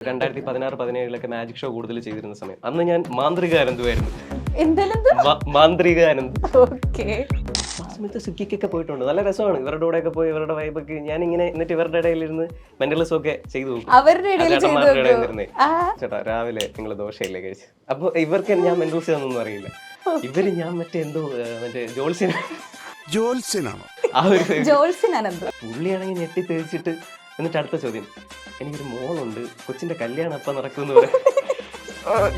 2016-17 magic show കൂടുതൽ ചെയ്തിരുന്ന സമയം അന്ന് ഞാൻ മാന്ത്രിക അനന്തുവായിരുന്നു. മാന്ത്രിക അനന്ത്. ആ സമയത്ത് സ്വിഗ്ഗിക്കൊക്കെ പോയിട്ടുണ്ട്. നല്ല രസമാണ് ഇവരുടെ കൂടെ ഒക്കെ പോയി ഇവരുടെ വൈബൊക്കെ ഞാൻ ഇങ്ങനെ എന്നിട്ട് ഇവരുടെ ഇടയിലിരുന്ന് മെന്റലിസം ഒക്കെ ചെയ്തു നോക്കും. ചേട്ടാ രാവിലെ നിങ്ങൾ ദോശയില്ലേ കഴിച്ചു. അപ്പൊ ഇവർക്ക് ഞാൻ മെന്റലിസം ഒന്നും അറിയില്ല. ഇവര് ഞാൻ മറ്റേ ജോത്സ്യനാണോ ആ ഒരു പുള്ളിയാണെങ്കിൽ ഞെട്ടി തേച്ചിട്ട് എന്നിട്ട് അടുത്ത ചോദ്യം, എനിക്കൊരു മോളുണ്ട്, കൊച്ചിന്റെ കല്യാണം അപ്പം നടക്കുമെന്ന് പറയാം.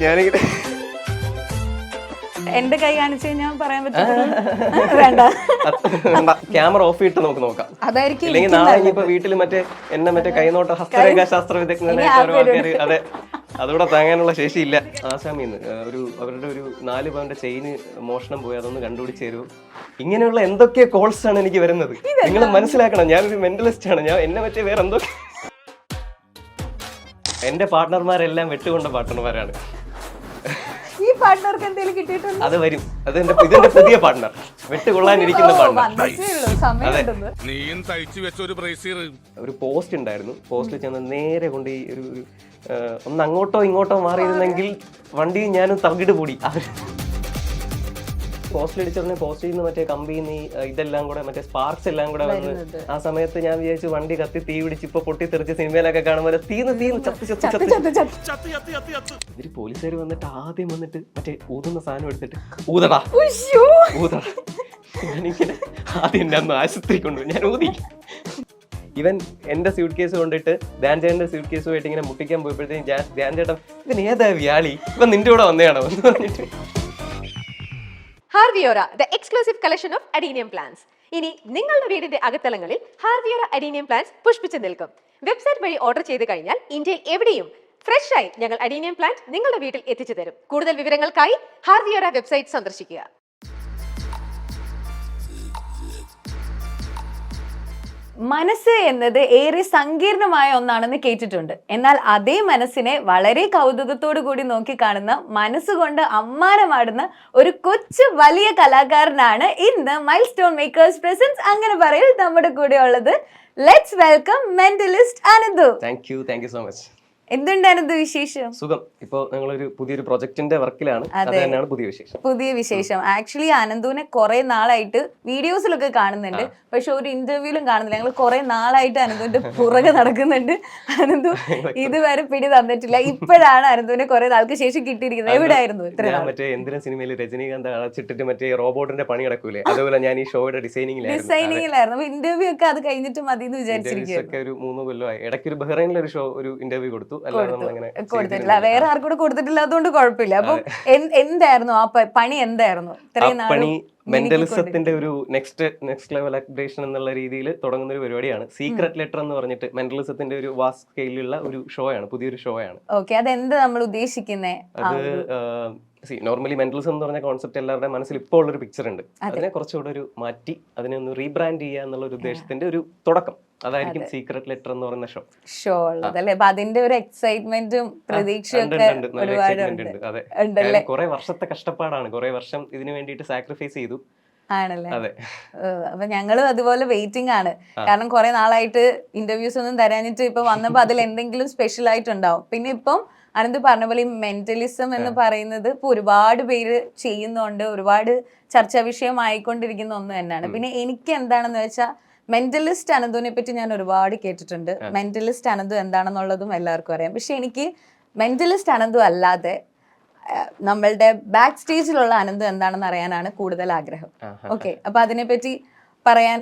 ഞാനിങ്ങനെ എന്റെ കൈ കാണിച്ചു കഴിഞ്ഞാൽ പറയാൻ പറ്റില്ല. ക്യാമറ ഓഫ് ചെയ്തിട്ട് നമുക്ക് നോക്കാം. അല്ലെങ്കിൽ നാളെ ഇനിയിപ്പോ വീട്ടിൽ മറ്റേ കൈനോട്ട ഹസ്തരേഖ ശാസ്ത്ര വിദഗ്ധനായ ആൾക്കാര് അതെ അതുകൂടെ താങ്ങാനുള്ള ശേഷിയില്ല. ആസാമിന്ന് അവരുടെ ഒരു 4 പവന്റെ ചെയിന് മോഷണം പോയി, അതൊന്ന് കണ്ടുപിടിച്ച് തരുമോ? ഇങ്ങനെയുള്ള എന്തൊക്കെ കോൾസ് ആണ് എനിക്ക് വരുന്നത്. നിങ്ങൾ മനസ്സിലാക്കണം, ഞാനൊരു മെന്റലിസ്റ്റ് ആണ്. എന്നെ പറ്റിയ വേറെ എന്തൊക്കെ എന്റെ പാർട്ട്ണർമാരെല്ലാം വെട്ടുകൊണ്ട പാർട്ട്ണർമാരാണ്. ഈ പാർട്ട്ണർക്ക് എന്തെങ്കിലും കിട്ടിയിട്ടുണ്ട്? അത് വരും. ഇതെന്റെ പുതിയ പാർട്ട്ണർ, വെട്ടുകൊള്ളാനിരിക്കുന്ന പാർട്ട്ണർ. ഒരു പോസ്റ്റ് ഉണ്ടായിരുന്നു. പോസ്റ്റിൽ ചെന്ന് നേരെ കൊണ്ട് ഈ ഒരു ഒന്ന് അങ്ങോട്ടോ ഇങ്ങോട്ടോ മാറിയിരുന്നെങ്കിൽ വണ്ടി ഞാനും തകിട് കൂടി. പോസ്റ്റിലടിച്ചോടനെ പോസ്റ്റിൽ നിന്ന് മറ്റേ കമ്പിന്ന് ഇതെല്ലാം കൂടെ മറ്റേ സ്പാർക്സ് എല്ലാം കൂടെ വന്ന് ആ സമയത്ത് ഞാൻ വിചാരിച്ചു വണ്ടി കത്തി തീ പിടിച്ച് ഇപ്പൊ പൊട്ടിത്തെറിച്ച് സിനിമയിലൊക്കെ കാണുമ്പോൾ തീന്ന് ഇവര് പോലീസുകാർ വന്നിട്ട് ആദ്യം വന്നിട്ട് മറ്റേ ഊതുന്ന സാധനം എടുത്തിട്ട് ഊതടാ. ഞാനിങ്ങനെ ആദ്യം എന്നെ അന്ന് ആശുപത്രി കൊണ്ടു ഞാൻ ഊതി. ഇവൻ എന്റെ സ്യൂട്ട് കേസ് കൊണ്ടിട്ട് ധ്യാൻ ചേട്ടന്റെ സ്യൂട്ട് കേസുമായിട്ട് ഇങ്ങനെ മുട്ടിക്കാൻ പോയപ്പോഴത്തേക്കും ധ്യാൻ ചേട്ടൻ ഇവൻ ഏതാ വ്യാളി, ഇവൻ നിന്റെ കൂടെ വന്നതാണോ എന്ന് പറഞ്ഞിട്ട്. ഹാർവിയോറ, the exclusive collection of adenium plants. ഇനി നിങ്ങളുടെ വീടിന്റെ അകത്തളങ്ങളിൽ ഹാർവിയോറ അഡീനിയം പ്ലാന്റ്സ് പുഷ്പിച്ചു നിൽക്കും. വെബ്സൈറ്റ് വഴി ഓർഡർ ചെയ്ത് കഴിഞ്ഞാൽ ഇന്ത്യയിൽ എവിടെയും ഫ്രഷ് ആയി ഞങ്ങൾ അഡീനിയം പ്ലാന്റ് നിങ്ങളുടെ വീട്ടിൽ എത്തിച്ചു തരും. കൂടുതൽ വിവരങ്ങൾക്കായി ഹാർവിയോറ വെബ്സൈറ്റ് സന്ദർശിക്കുക. മനസ്സ് എന്നത് ഏറെ സങ്കീർണമായ ഒന്നാണെന്ന് കേട്ടിട്ടുണ്ട്. എന്നാൽ അതേ മനസ്സിനെ വളരെ കൗതുകത്തോടു കൂടി നോക്കി കാണുന്ന, മനസ്സുകൊണ്ട് അമ്മാനമാടുന്ന ഒരു കൊച്ചു വലിയ കലാകാരനാണ് ഇന്ന് മൈൽ സ്റ്റോൺ മേക്കേഴ്സ് പ്രസൻസ് അങ്ങനെ പറയിൽ നമ്മുടെ കൂടെ ഉള്ളത്. Let's welcome mentalist Ananthu. Thank you so much. എന്തുണ്ട് അനന്തു വിശേഷം? സുഖം. ഇപ്പൊ ഞങ്ങളൊരു പുതിയൊരു പ്രൊജക്ടിന്റെ വർക്കിലാണ്. അത് തന്നെയാണ് പുതിയ വിശേഷം. ആക്ച്വലി അനന്തുവിനെ കുറെ നാളായിട്ട് വീഡിയോസിലൊക്കെ കാണുന്നുണ്ട്, പക്ഷെ ഒരു ഇന്റർവ്യൂലും കാണുന്നില്ല. ഞങ്ങൾ കുറെ നാളായിട്ട് അനന്തുവിന്റെ പുറകെ നടക്കുന്നുണ്ട്. അനന്തു ഇതുവരെ പിടി തന്നിട്ടില്ല. ഇപ്പോഴാണ് അനന്തുവിനെ കുറെ നാൾക്ക് ശേഷം കിട്ടിയിരിക്കുന്നത്. എവിടെയായിരുന്നു മറ്റേ എന്തിനാ സിനിമയിൽ രജനീകാന്ത് അടച്ചിട്ടിട്ട് മറ്റേ റോബോട്ടിന്റെ പണി നടക്കൂലേ, അതുപോലെ ഞാൻ ഈ ഷോയുടെ ഡിസൈനിങ്ങിലായിരുന്നു. ഇന്റർവ്യൂ ഒക്കെ അത് കഴിഞ്ഞിട്ട് മതി എന്ന് വിചാരിച്ചിരിക്കും. ഒരു 3 കൊല്ലമായി. ഇടയ്ക്ക് ഒരു ബഹ്റൈനിലെ ഒരു ഷോ ഒരു ഇന്റർവ്യൂ കൊടുത്തിട്ടില്ല, വേറെ ആർക്കും കൂടെ കൊടുത്തിട്ടില്ല, അതുകൊണ്ട് കുഴപ്പമില്ല. അപ്പൊ എന്തായിരുന്നു ആ പണി? എന്തായിരുന്നു പണി? മെന്റലിസത്തിന്റെ ഒരു നെക്സ്റ്റ് ലെവൽ അപ്ഡേഷൻ എന്നുള്ള രീതിയിൽ തുടങ്ങുന്ന ഒരു പരിപാടിയാണ് സീക്രട്ട് ലെറ്റർ എന്ന് പറഞ്ഞിട്ട്. മെന്റലിസത്തിന്റെ ഒരു വാസ്റ്റ് സ്കെയിലുള്ള ഒരു ഷോ ആണ്, പുതിയൊരു ഷോ ആണ്. ഓക്കെ, അതെന്താ നമ്മൾ ഉദ്ദേശിക്കുന്നത്? അത് നോർമലി മെന്റലിസം എന്ന് പറഞ്ഞ കോൺസെപ്റ്റ് എല്ലാവരുടെ മനസ്സിൽ ഇപ്പോൾ ഉള്ളൊരു പിക്ചർ ഉണ്ട്. അതിനെ കുറച്ചുകൂടെ ഒരു മാറ്റി അതിനെ ഒന്ന് റീബ്രാൻഡ് ചെയ്യുക എന്നുള്ള ഒരു ഉദ്ദേശത്തിന്റെ ഒരു തുടക്കം. അതായിരിക്കും സീക്രട്ട് ലെറ്റർ എന്ന് പറയുന്ന ഷോ ഉള്ളത് അല്ലേ? അപ്പൊ അതിന്റെ ഒരു എക്സൈറ്റ്മെന്റും പ്രതീക്ഷയൊക്കെ ഒരുപാട്. കുറെ വർഷത്തെ കഷ്ടപ്പാടാണ്, കുറെ വർഷം ഇതിനു വേണ്ടിയിട്ട് സാക്രിഫൈസ് ചെയ്തു. ആണല്ലേ? അപ്പൊ ഞങ്ങളും അതുപോലെ വെയിറ്റിംഗ് ആണ്. കാരണം കുറെ നാളായിട്ട് ഇന്റർവ്യൂസ് ഒന്നും തരാനിട്ട് ഇപ്പൊ വന്നപ്പോ അതിൽ എന്തെങ്കിലും സ്പെഷ്യൽ ആയിട്ടുണ്ടാവും. പിന്നെ ഇപ്പം അനന്ത് പറഞ്ഞ പോലെ ഈ മെന്റലിസം എന്ന് പറയുന്നത് ഇപ്പൊ ഒരുപാട് പേര് ചെയ്യുന്നുണ്ട്, ഒരുപാട് ചർച്ചാ വിഷയമായിക്കൊണ്ടിരിക്കുന്ന ഒന്ന് തന്നെയാണ്. പിന്നെ എനിക്ക് എന്താണെന്ന് വെച്ചാൽ മെന്റലിസ്റ്റ് അനന്തുവിനെ പറ്റി ഞാൻ ഒരുപാട് കേട്ടിട്ടുണ്ട്. മെന്റലിസ്റ്റ് അനന്തു എന്താണെന്നുള്ളതും എല്ലാവർക്കും അറിയാം. പക്ഷെ എനിക്ക് മെന്റലിസ്റ്റ് അനന്തു അല്ലാതെ നമ്മളുടെ ബാക്ക് സ്റ്റേജിലുള്ള അനന്തു എന്താണെന്ന് അറിയാനാണ് കൂടുതൽ ആഗ്രഹം. ഓക്കെ, അപ്പൊ അതിനെപ്പറ്റി പറയാൻ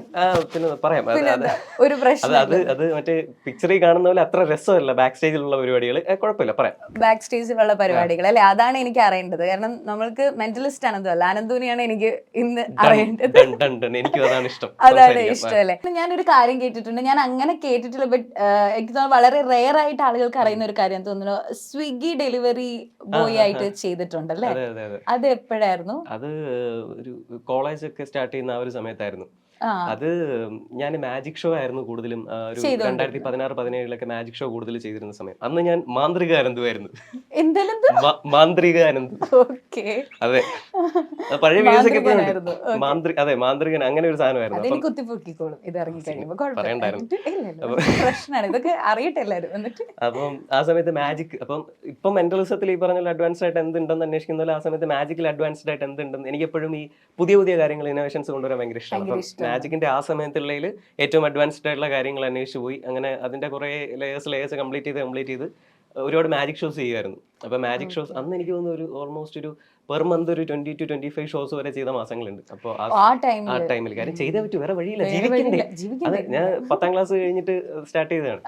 ഒരു പ്രശ്നം. അത് മറ്റേ പിക്ചറിൽ കാണുന്ന പോലെ അത്ര രസമല്ല ബാക്ക് സ്റ്റേജിലുള്ള പരിപാടികൾ. കുഴപ്പമില്ല, പറയാം. ബാക്ക് സ്റ്റേജിലുള്ള പരിപാടികൾ അല്ലെ, അതാണ് എനിക്ക് അറിയേണ്ടത്. കാരണം നമ്മൾക്ക് മെന്റലിസ്റ്റ് അനന്തു അല്ല, അനന്തുവിനെയാണ് എനിക്ക് ഇന്ന് അറിയേണ്ടത്. അതാണ് ഇഷ്ടം അല്ലെ? ഞാനൊരു കാര്യം കേട്ടിട്ടുണ്ട്, ഞാൻ അങ്ങനെ കേട്ടിട്ടില്ല, ബട്ട് എനിക്ക് തോന്നുന്നു വളരെ റെയർ ആയിട്ട് ആളുകൾക്ക് അറിയുന്ന ഒരു കാര്യം തോന്നുന്നു. സ്വിഗ്ഗി ഡെലിവറി ബോയ് ആയിട്ട് ചെയ്തിട്ടുണ്ടല്ലേ? അത് എപ്പോഴായിരുന്നു? അത് ഒരു കോളേജ് ഒക്കെ സ്റ്റാർട്ട് ചെയ്യുന്ന ആ ഒരു സമയത്തായിരുന്നു. അത് ഞാൻ മാജിക് ഷോ ആയിരുന്നു കൂടുതലും ഒരു 2016-17 മാജിക് ഷോ കൂടുതൽ ചെയ്തിരുന്ന സമയം. അന്ന് ഞാൻ മാന്ത്രിക അനന്തുമായിരുന്നു. മാന്ത്രിക അനന്ത്. അതെ, പഴയ വീഡിയോസ് ഒക്കെ അതെ, മാന്ത്രികൻ അങ്ങനെ ഒരു സാധനമായിരുന്നു. അപ്പം ആ സമയത്ത് മാജിക്, അപ്പം ഇപ്പം മെന്റലിസത്തിൽ ഈ പറഞ്ഞ അഡ്വാൻസ്ഡ് ആയിട്ട് എന്തുണ്ടെന്ന് അന്വേഷിക്കുന്ന ആ സമയത്ത് മാജിക്കിൽ അഡ്വാൻസ്ഡ് ആയിട്ട് എന്തുണ്ടെന്ന് എനിക്ക് എപ്പോഴും ഈ പുതിയ പുതിയ കാര്യങ്ങൾ, ഇന്നോവേഷൻസ് കൊണ്ടുവരാൻ ഭയങ്കര ഇഷ്ടമാണ്. അപ്പം മാജിക്കിന്റെ ആ സമയത്തുള്ളതിൽ ഏറ്റവും അഡ്വാൻസ്ഡ് ആയിട്ടുള്ള കാര്യങ്ങൾ അന്വേഷിച്ച് പോയി. അങ്ങനെ അതിന്റെ കുറെ ലേയേഴ്സ് കംപ്ലീറ്റ് ചെയ്ത് ഒരുപാട് മാജിക് ഷോസ് ചെയ്യുമായിരുന്നു. അപ്പൊ മാജിക് ഷോസ് അന്ന് എനിക്ക് തോന്നുന്നു ഒരു ഓൾമോസ്റ്റ് ഒരു പെർ മന്ത് ഒരു 20 to 25 ഷോസ് വരെ ചെയ്ത മാസങ്ങളുണ്ട്. അപ്പോൾ ആ ടൈമിൽ കാര്യം ചെയ്തേ പറ്റൂ, വേറെ വഴിയില്ല, ജീവിക്കണ്ടേ. അതെ, ഞാൻ 10ാം ക്ലാസ് കഴിഞ്ഞിട്ട് സ്റ്റാർട്ട് ചെയ്തതാണ്.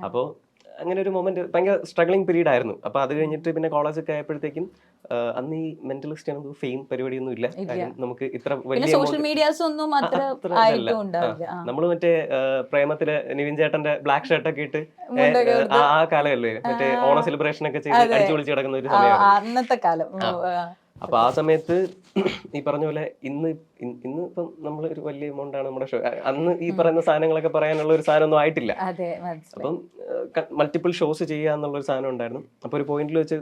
അപ്പോൾ അങ്ങനെ ഒരു മൊമെന്റ് ഭയങ്കര സ്ട്രഗ്ലിംഗ് പീരീഡ് ആയിരുന്നു. അപ്പൊ അത് കഴിഞ്ഞിട്ട് പിന്നെ കോളേജൊക്കെ ആയപ്പോഴത്തേക്കും അന്ന് ഈ മെന്റലിസ്റ്റ് ആണ് ഫെയിം പരിപാടിയൊന്നും ഇല്ല. നമുക്ക് ഇത്ര വലിയ സോഷ്യൽ മീഡിയാസ് ഒന്നും നമ്മള് മറ്റേ പ്രേമത്തിലെ നിവിൻ ചേട്ടന്റെ ബ്ലാക്ക് ഷർട്ട് ഒക്കെ ഇട്ട് ആ കാലമല്ലേ, മറ്റേ ഓണ സെലിബ്രേഷൻ ഒക്കെ ചെയ്ത് അടിച്ചു വിളിച്ച് കിടക്കുന്ന ഒരു സമയമാണ് അന്നത്തെ കാലം. അപ്പൊ ആ സമയത്ത് ഈ പറഞ്ഞ പോലെ ഇന്ന് ഇപ്പം നമ്മൾ ഒരു വലിയ എമൗണ്ട് ആണ് നമ്മുടെ ഷോ. അന്ന് ഈ പറയുന്ന സാധനങ്ങളൊക്കെ പറയാനുള്ള ഒരു സാധനം ഒന്നും ആയിട്ടില്ല. അപ്പം മൾട്ടിപ്പിൾ ഷോസ് ചെയ്യുക എന്നുള്ളൊരു സാധനം ഉണ്ടായിരുന്നു. അപ്പൊ ഒരു പോയിന്റിൽ വെച്ച്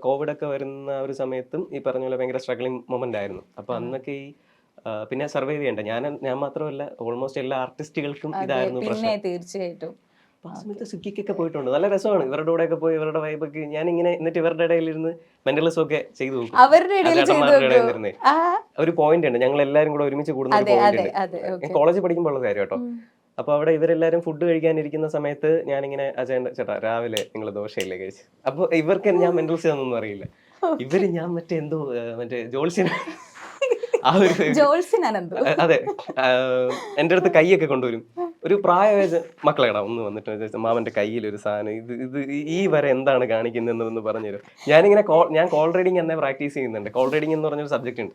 കോവിഡ് ഒക്കെ വരുന്ന ഒരു സമയത്തും ഈ പറഞ്ഞ പോലെ ഭയങ്കര സ്ട്രഗ്ലിംഗ് മൊമെന്റ് ആയിരുന്നു. അപ്പൊ അന്നൊക്കെ ഈ പിന്നെ സർവൈവ് ചെയ്യണ്ട ഞാൻ മാത്രമല്ല, ഓൾമോസ്റ്റ് എല്ലാ ആർട്ടിസ്റ്റുകൾക്കും ഇതായിരുന്നു പ്രശ്നം. തീർച്ചയായിട്ടും ആ സമയത്ത് സ്വിഗ്ഗിക്കൊക്കെ പോയിട്ടുണ്ട്. നല്ല രസമാണ് ഇവരുടെ കൂടെ ഒക്കെ പോയി, ഇവരുടെ വൈബൊക്കെ ഞാനിങ്ങനെ എന്നിട്ട് ഇവരുടെ ഇടയിൽ ഇരുന്ന് മെന്റലിസം ഒക്കെ ചെയ്തു നോക്കും. ഒരു പോയിന്റ് ഉണ്ട്, ഞങ്ങൾ എല്ലാവരും കൂടെ ഒരുമിച്ച് കൂടുന്ന ഒരു പോയിന്റ് ഉണ്ട്. കോളേജിൽ പഠിക്കുമ്പോൾ ഉള്ള കാര്യം കേട്ടോ. അപ്പൊ അവിടെ ഇവരെല്ലാരും ഫുഡ് കഴിക്കാനിരിക്കുന്ന സമയത്ത് ഞാനിങ്ങനെ ചേട്ടാ രാവിലെ നിങ്ങൾ ദോശയില്ലേ കഴിച്ചു. അപ്പൊ ഇവർക്ക് ഞാൻ മെന്റലിസം ഒന്നും അറിയില്ല. ഇവര് ഞാൻ മറ്റേ ജോൾസിന് അതെ, എന്റെ അടുത്ത് കൈയൊക്കെ കൊണ്ടുവരും. ഒരു പ്രായവയസ്ස മക്കളെടാ ഒന്ന് വന്നിട്ട് മാമന്റെ കയ്യിൽ ഒരു സാധനം, ഇത് ഈ വരെ എന്താണ് കാണിക്കുന്നതെന്ന് പറഞ്ഞുതരും. ഞാൻ കോൾ റീഡിങ് എന്നെ പ്രാക്ടീസ് ചെയ്യുന്നുണ്ട്. കോൾ റീഡിങ് എന്ന് പറഞ്ഞൊരു സബ്ജക്ട് ഉണ്ട്.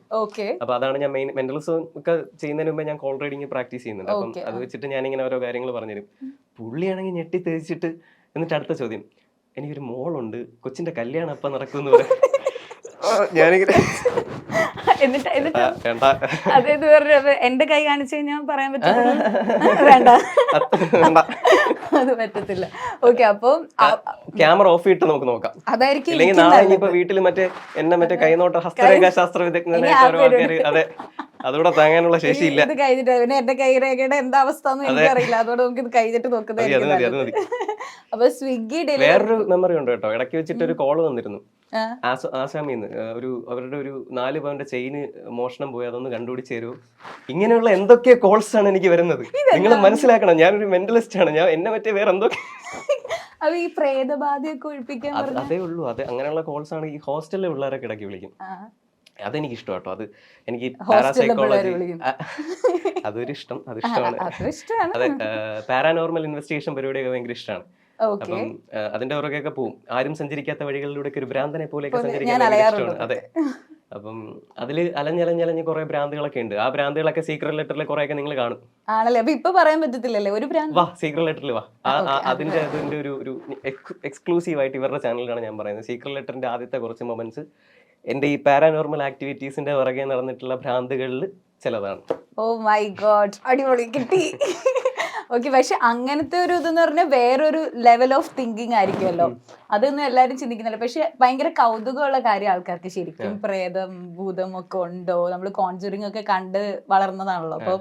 അപ്പൊ അതാണ് ഞാൻ മെയിൻ മെന്റലിസം ഒക്കെ ചെയ്യുന്നതിന് മുമ്പ് ഞാൻ കോൾ റീഡിങ് പ്രാക്ടീസ് ചെയ്യുന്നുണ്ട്. അപ്പം അത് വെച്ചിട്ട് ഞാനിങ്ങനെ ഓരോ കാര്യങ്ങൾ പറഞ്ഞുതരും. പുള്ളിയാണെങ്കിൽ ഞെട്ടി തേച്ചിട്ട് എന്നിട്ട് അടുത്ത ചോദ്യം, എനിക്കൊരു മോളുണ്ട്, കൊച്ചിന്റെ കല്യാണം എപ്പം നടക്കുമെന്ന് പറയാം. ഞാനിങ്ങനെ അതേത് പറഞ്ഞ എന്റെ കൈ കാണിച്ചു കഴിഞ്ഞാൽ പറയാൻ പറ്റില്ല, വേണ്ട അത് പറ്റത്തില്ല. ഓക്കെ, അപ്പൊ ക്യാമറ ഓഫ് ചെയ്തിട്ട് നമുക്ക് നോക്കാം. അതായിരിക്കും, ഇല്ലെങ്കിൽ നാളെ ഇനിയിപ്പോ വീട്ടിൽ മറ്റേ കൈനോട്ട ഹസ്തരേഖാ ശാസ്ത്ര വിദഗ്ധനായിട്ട് അതെ, അതുകൂടെ താങ്ങാനുള്ള ശേഷിയില്ല. ഇത് കഴിഞ്ഞിട്ട് പിന്നെ എന്റെ കൈരേഖയുടെ എന്താ അവസ്ഥ എന്ന് എനിക്കറിയില്ല. അതുകൊണ്ട് നമുക്ക് ഇത് കഴിഞ്ഞിട്ട് നോക്കുന്നത്. അപ്പൊ സ്വിഗ്ഗി വേറൊരു മെമ്മറി ഉണ്ട് കേട്ടോ. ഇടയ്ക്ക് വെച്ചിട്ട് ഒരു കോള് വന്നിരുന്നു ആസാമിന്ന്. അവരുടെ ഒരു 4 പവന്റെ ചെയിന് മോഷണം പോയി, അതൊന്ന് കണ്ടുപിടിച്ച് തരുമോ. ഇങ്ങനെയുള്ള എന്തൊക്കെ കോൾസ് ആണ് എനിക്ക് വരുന്നത്. നിങ്ങൾ മനസ്സിലാക്കണം, ഞാനൊരു മെന്റലിസ്റ്റ് ആണ്. എന്നെ പറ്റിയ വേറെ എന്തൊക്കെ ഈ പ്രേതബാധയൊക്കെ ഒഴിപ്പിക്കാൻ അതേ ഉള്ളൂ. അതെ, അങ്ങനെയുള്ള കോൾസ് ആണ് ഈ ഹോസ്റ്റലിലെ പിള്ളേരൊക്കെ ഇടയ്ക്ക് വിളിക്കും. അതെനിക്ക് ഇഷ്ടം കേട്ടോ. അത് എനിക്ക് പാരാസൈക്കോളജി അതൊരു ഇഷ്ടം, അതിഷ്ടമാണ്. അതെ, പാരാനോർമൽ ഇൻവെസ്റ്റിഗേഷൻ പരിപാടിയൊക്കെ ഭയങ്കര ഇഷ്ടമാണ്. അപ്പം അതിന്റെ പുറകെയൊക്കെ പോവും. ആരും സഞ്ചരിക്കാത്ത വഴികളിലൂടെ ഒരു ഭ്രാന്തനെ പോലെയൊക്കെ സഞ്ചരിക്കാൻ ഇഷ്ടമാണ്. അതെ, അപ്പം അതില് അലഞ്ഞ് കുറെ ഭ്രാന്തികളൊക്കെ ഉണ്ട്. ആ ഭ്രാന്തികളൊക്കെ സീക്രട്ട് ലെറ്ററിൽ കുറെയൊക്കെ നിങ്ങൾ കാണും. ആണല്ലേ? അപ്പൊ ഇപ്പൊ പറയാൻ പറ്റത്തില്ലല്ലേ ഒരു ഭ്രാന്ത്? വാ, സീക്രട്ട് ലെറ്ററിൽ വാ. അതിന്റെ ഒരു എക്സ്ക്ലൂസീവ് ആയിട്ട് ഇവരുടെ ചാനലിലാണ് ഞാൻ പറയുന്നത്. സീക്രട്ട് ലെറ്ററിന്റെ ആദ്യത്തെ കുറച്ച് മൊമെന്റ്സ് എന്റെ ഈ പാരാനോർമൽ ആക്ടിവിറ്റീസിന്റെ പുറകെ നടന്നിട്ടുള്ള ഭ്രാന്തികളിൽ ചിലതാണ്. ഓ മൈ ഗോഡ്, അടിപൊളി കിട്ടി. ഓക്കെ, പക്ഷെ അങ്ങനത്തെ ഒരു ഇതെന്ന് പറഞ്ഞാൽ വേറൊരു ലെവൽ ഓഫ് തിങ്കിങ് ആയിരിക്കുമല്ലോ. അതൊന്നും എല്ലാവരും ചിന്തിക്കുന്നില്ല. പക്ഷെ ഭയങ്കര കൗതുകമുള്ള കാര്യം ആൾക്കാർക്ക്. ശരിക്കും പ്രേതം ഭൂതം ഒക്കെ ഉണ്ടോ? നമ്മൾ കോൺജറിങ് ഒക്കെ കണ്ട് വളർന്നതാണല്ലോ. അപ്പൊ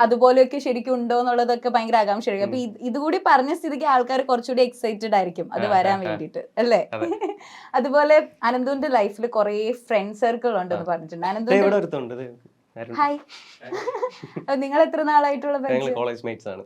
അതുപോലെയൊക്കെ ശരിക്കും ഉണ്ടോ എന്നുള്ളതൊക്കെ ഭയങ്കര ആകാംക്ഷയായിരിക്കും. അപ്പൊ ഇതുകൂടി പറഞ്ഞ സ്ഥിതിക്ക് ആൾക്കാർ കുറച്ചുകൂടി എക്സൈറ്റഡ് ആയിരിക്കും അത് വരാൻ വേണ്ടിയിട്ട്, അല്ലേ? അതുപോലെ അനന്തുവിന്റെ ലൈഫിൽ കുറെ ഫ്രണ്ട് സർക്കിൾ ഉണ്ടെന്ന് പറഞ്ഞിട്ടുണ്ട്. അനന്തുവിന്റെ ഹായ്, നിങ്ങൾ എത്ര നാളായിട്ടുള്ള കോളേജ് മേറ്റ്സ് ആണ്.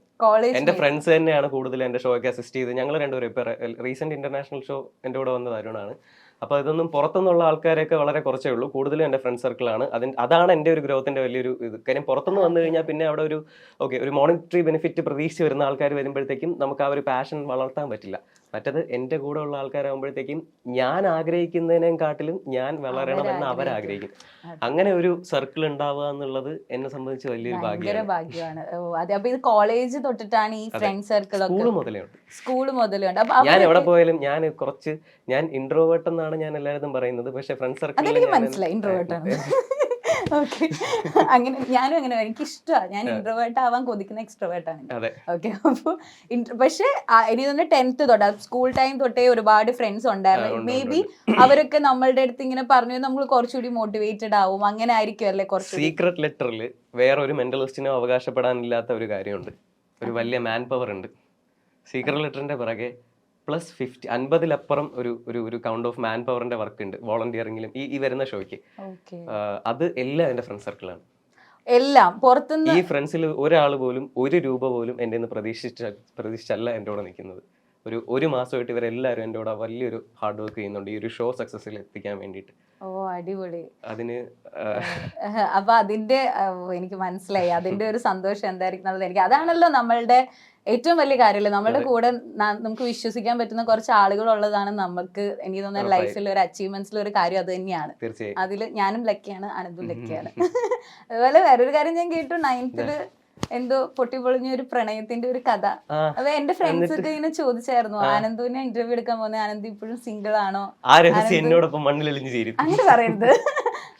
എന്റെ ഫ്രണ്ട്സ് തന്നെയാണ് കൂടുതൽ എന്റെ ഷോയ്ക്ക് അസിസ്റ്റ് ചെയ്ത്. ഞങ്ങൾ രണ്ടുപേരും ഇപ്പൊ റീസെന്റ് ഇന്റർനാഷണൽ ഷോ എന്റെ കൂടെ വന്നത് അരുണാണ്. അപ്പൊ ഇതൊന്നും പുറത്തുനിന്നുള്ള ആൾക്കാരൊക്കെ വളരെ കുറച്ചേ ഉള്ളൂ. കൂടുതലും എന്റെ ഫ്രണ്ട് സർക്കിളാണ്. അതാണ് എന്റെ ഒരു ഗ്രോത്തിന്റെ വലിയൊരു ഇത്. കാര്യം പുറത്തുനിന്ന് വന്നു കഴിഞ്ഞാൽ പിന്നെ അവിടെ ഒരു മോണിറ്ററി ബെനിഫിറ്റ് പ്രതീക്ഷിച്ച് വരുന്ന ആൾക്കാർ വരുമ്പോഴത്തേക്കും നമുക്ക് ആ ഒരു പാഷൻ വളർത്താൻ പറ്റില്ല. മറ്റത് എന്റെ കൂടെ ഉള്ള ആൾക്കാരാകുമ്പോഴത്തേക്കും ഞാൻ ആഗ്രഹിക്കുന്നതിനെക്കാട്ടിലും ഞാൻ വളരണമെന്ന് അവരാഗ്രഹിക്കും. അങ്ങനെ ഒരു സർക്കിൾ ഉണ്ടാവുക എന്നുള്ളത് എന്നെ സംബന്ധിച്ച് വലിയൊരു ഭാഗ്യമാണ്. അപ്പൊ ഇത് കോളേജ് തൊട്ടിട്ടാണ് ഈ ഫ്രണ്ട് സർക്കിൾ? സ്കൂൾ മുതലേ ഉണ്ട്. ഞാൻ എവിടെ പോയാലും ഞാൻ ഇൻട്രോവേർട്ട് എന്നാണ് ഞാൻ എല്ലാവരും പറയുന്നത്. പക്ഷെ ഫ്രണ്ട് സർക്കിൾ മനസ്സിലായി, ഇൻട്രോവേർട്ട് ആണ്. ഓക്കെ. അങ്ങനെ ഞാനും അങ്ങനെ എനിക്ക് ഇഷ്ടമാണ്. ഞാൻ ഇൻട്രോവേർട്ട് ആവാൻ കൊതിക്കുന്ന എക്സ്ട്രോവേർട്ട് ആണ്. ഓക്കെ. അപ്പോൾ പക്ഷെ എനിക്ക് തന്നെ 10th തൊട്ട് സ്കൂൾ ടൈം തൊട്ടേ ഒരുപാട് ഫ്രണ്ട്സ് ഉണ്ടായിരുന്നു. മേ ബി അവരൊക്കെ നമ്മളുടെ അടുത്ത് ഇങ്ങനെ പറഞ്ഞു നമ്മൾ കുറച്ചുകൂടി മോട്ടിവേറ്റഡ് ആവും, അങ്ങനെ ആയിരിക്കും അല്ലേ? കുറച്ച് സീക്രട്ട് ലെറ്ററിൽ വേറൊരു മെന്റലിസ്റ്റിനും അവകാശപ്പെടാനില്ലാത്ത ഒരു കാര്യമുണ്ട്. ഒരു വലിയ മാൻ പവർ ഉണ്ട് സീക്രട്ട് ലെറ്ററിന്റെ പിറകെ. +50 50-ലപ്പുറം ഒരു കൗണ്ട് ഓഫ് മാൻ പവറിന്റെ വർക്ക് ഉണ്ട് വോളണ്ടിയറിംഗിലും ഈ വരുന്ന ഷോയ്ക്ക്. അത് എല്ലാം എന്റെ ഫ്രണ്ട് സർക്കിളാണ്. എല്ലാം പുറത്തുനിന്ന്. ഈ ഫ്രണ്ട്സിൽ ഒരാൾ പോലും 1 രൂപ പോലും എൻ്റെ നിന്ന് പ്രതീക്ഷിച്ചല്ല എൻ്റെ കൂടെ നിൽക്കുന്നത്. ഒരു മാസമായിട്ട് ഇവരെല്ലാവരും എൻ്റെ കൂടെ വലിയൊരു ഹാർഡ് വർക്ക് ചെയ്യുന്നുണ്ട് ഈ ഒരു ഷോ സക്സസ്സിൽ എത്തിക്കാൻ വേണ്ടിയിട്ട്. ഓ അടിപൊളി. അതിന് അപ്പൊ അതിന്റെ എനിക്ക് മനസ്സിലായി അതിന്റെ ഒരു സന്തോഷം എന്തായിരിക്കും എന്നുള്ളത്. എനിക്ക് അതാണല്ലോ നമ്മളുടെ ഏറ്റവും വലിയ കാര്യമല്ലേ, നമ്മുടെ കൂടെ നമുക്ക് വിശ്വസിക്കാൻ പറ്റുന്ന കുറച്ച് ആളുകൾ ഉള്ളതാണ് നമുക്ക് എനിക്ക് തോന്നുന്ന ലൈഫിൽ ഒരു അച്ചീവ്മെന്റ്സിൽ ഒരു കാര്യം അത് തന്നെയാണ്. അതിൽ ഞാനും ലക്കിയാണ്, അനന്തും ലക്കിയാണ്. അതുപോലെ വേറൊരു കാര്യം ഞാൻ കേട്ടു, 9th എന്തോ പൊട്ടിപ്പൊളിഞ്ഞ ഒരു പ്രണയത്തിന്റെ ഒരു കഥ. അപ്പൊ എന്റെ ഫ്രണ്ട്സ് ഒക്കെ ഇങ്ങനെ ചോദിച്ചായിരുന്നു, ആനന്ദുവിനെ ഇന്റർവ്യൂ എടുക്കാൻ പോകുന്നത് ആനന്ദ് ഇപ്പോഴും സിംഗിൾ ആണോ? അങ്ങനെ പറയരുത്,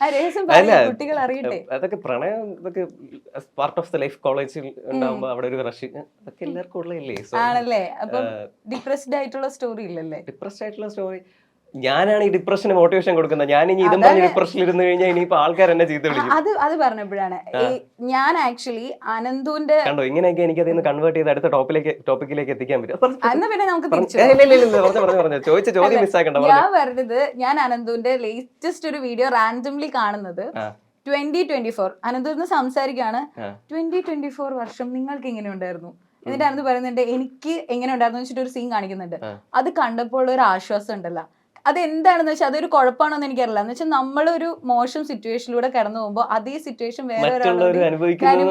ആ രഹസ്യം കുട്ടികൾ അറിയട്ടെ. അതൊക്കെ പ്രണയം, ഇതൊക്കെ പാർട്ട് ഓഫ് ദ ലൈഫ്. കോളേജിൽ ഉണ്ടാവുമ്പോ അവിടെ ഒരു റഷ്, അതൊക്കെ എല്ലാവർക്കും ഉള്ളതല്ലേ ആണല്ലേ? അപ്പൊ ഡിപ്രസ്ഡ് ആയിട്ടുള്ള സ്റ്റോറി ഇല്ലല്ലേ? ഡിപ്രസ്ഡ് ആയിട്ടുള്ള സ്റ്റോറി ഞാനാണ് ഈ ഡിപ്രഷന് മോട്ടിവേഷൻ കൊടുക്കുന്നത്. ഞാൻ ഇനി ഇതും പറഞ്ഞ് ഡിപ്രഷനിൽ ഇരുന്ന് കഴിഞ്ഞാൽ ഇനിയിപ്പോ ആൾക്കാർ എന്നെ ചെയ്ത് വിളിക്കും. അത് പറഞ്ഞപ്പോഴാണ് ഞാൻ ആക്ച്വലി അനന്തുവിന്റെ കണ്ടോ ഇങ്ങനെയൊക്കെ എനിക്ക് അതിൽ നിന്ന് കൺവേർട്ട് ചെയ്ത് അടുത്ത ടോപ്പിക്കിലേക്ക് എത്തിക്കാൻ പറ്റും. പിന്നെ നമുക്ക് ചോദിച്ച ചോദ്യം മിസ്സാക്കണ്ട. ഞാൻ പറഞ്ഞത് ഞാൻ അനന്തുവിന്റെ ലേറ്റസ്റ്റ് ഒരു വീഡിയോ റാൻഡംലി കാണുന്നത് 2024 അനന്തുവിന് സംസാരിക്കുകയാണ്. 2024 വർഷം നിങ്ങൾക്ക് എങ്ങനെ ഉണ്ടായിരുന്നു? എന്നിട്ട് അനന്ത് പറയുന്നുണ്ട് എനിക്ക് എങ്ങനെ ഉണ്ടായിരുന്നു വെച്ചിട്ട് ഒരു സീൻ കാണിക്കുന്നുണ്ട്. അത് കണ്ടപ്പോൾ ഒരു ആശ്വാസം ഉണ്ടല്ലോ, അതെന്താണെന്ന് വെച്ചാൽ അതൊരു കുഴപ്പമാണോന്ന് എനിക്കറിയില്ല. എന്ന് വെച്ചാൽ നമ്മളൊരു മോശം സിറ്റുവേഷനിലൂടെ കടന്നു പോകുമ്പോൾ അതേ സിറ്റുവേഷൻ വേറെ അനുഭവിക്കുന്നത്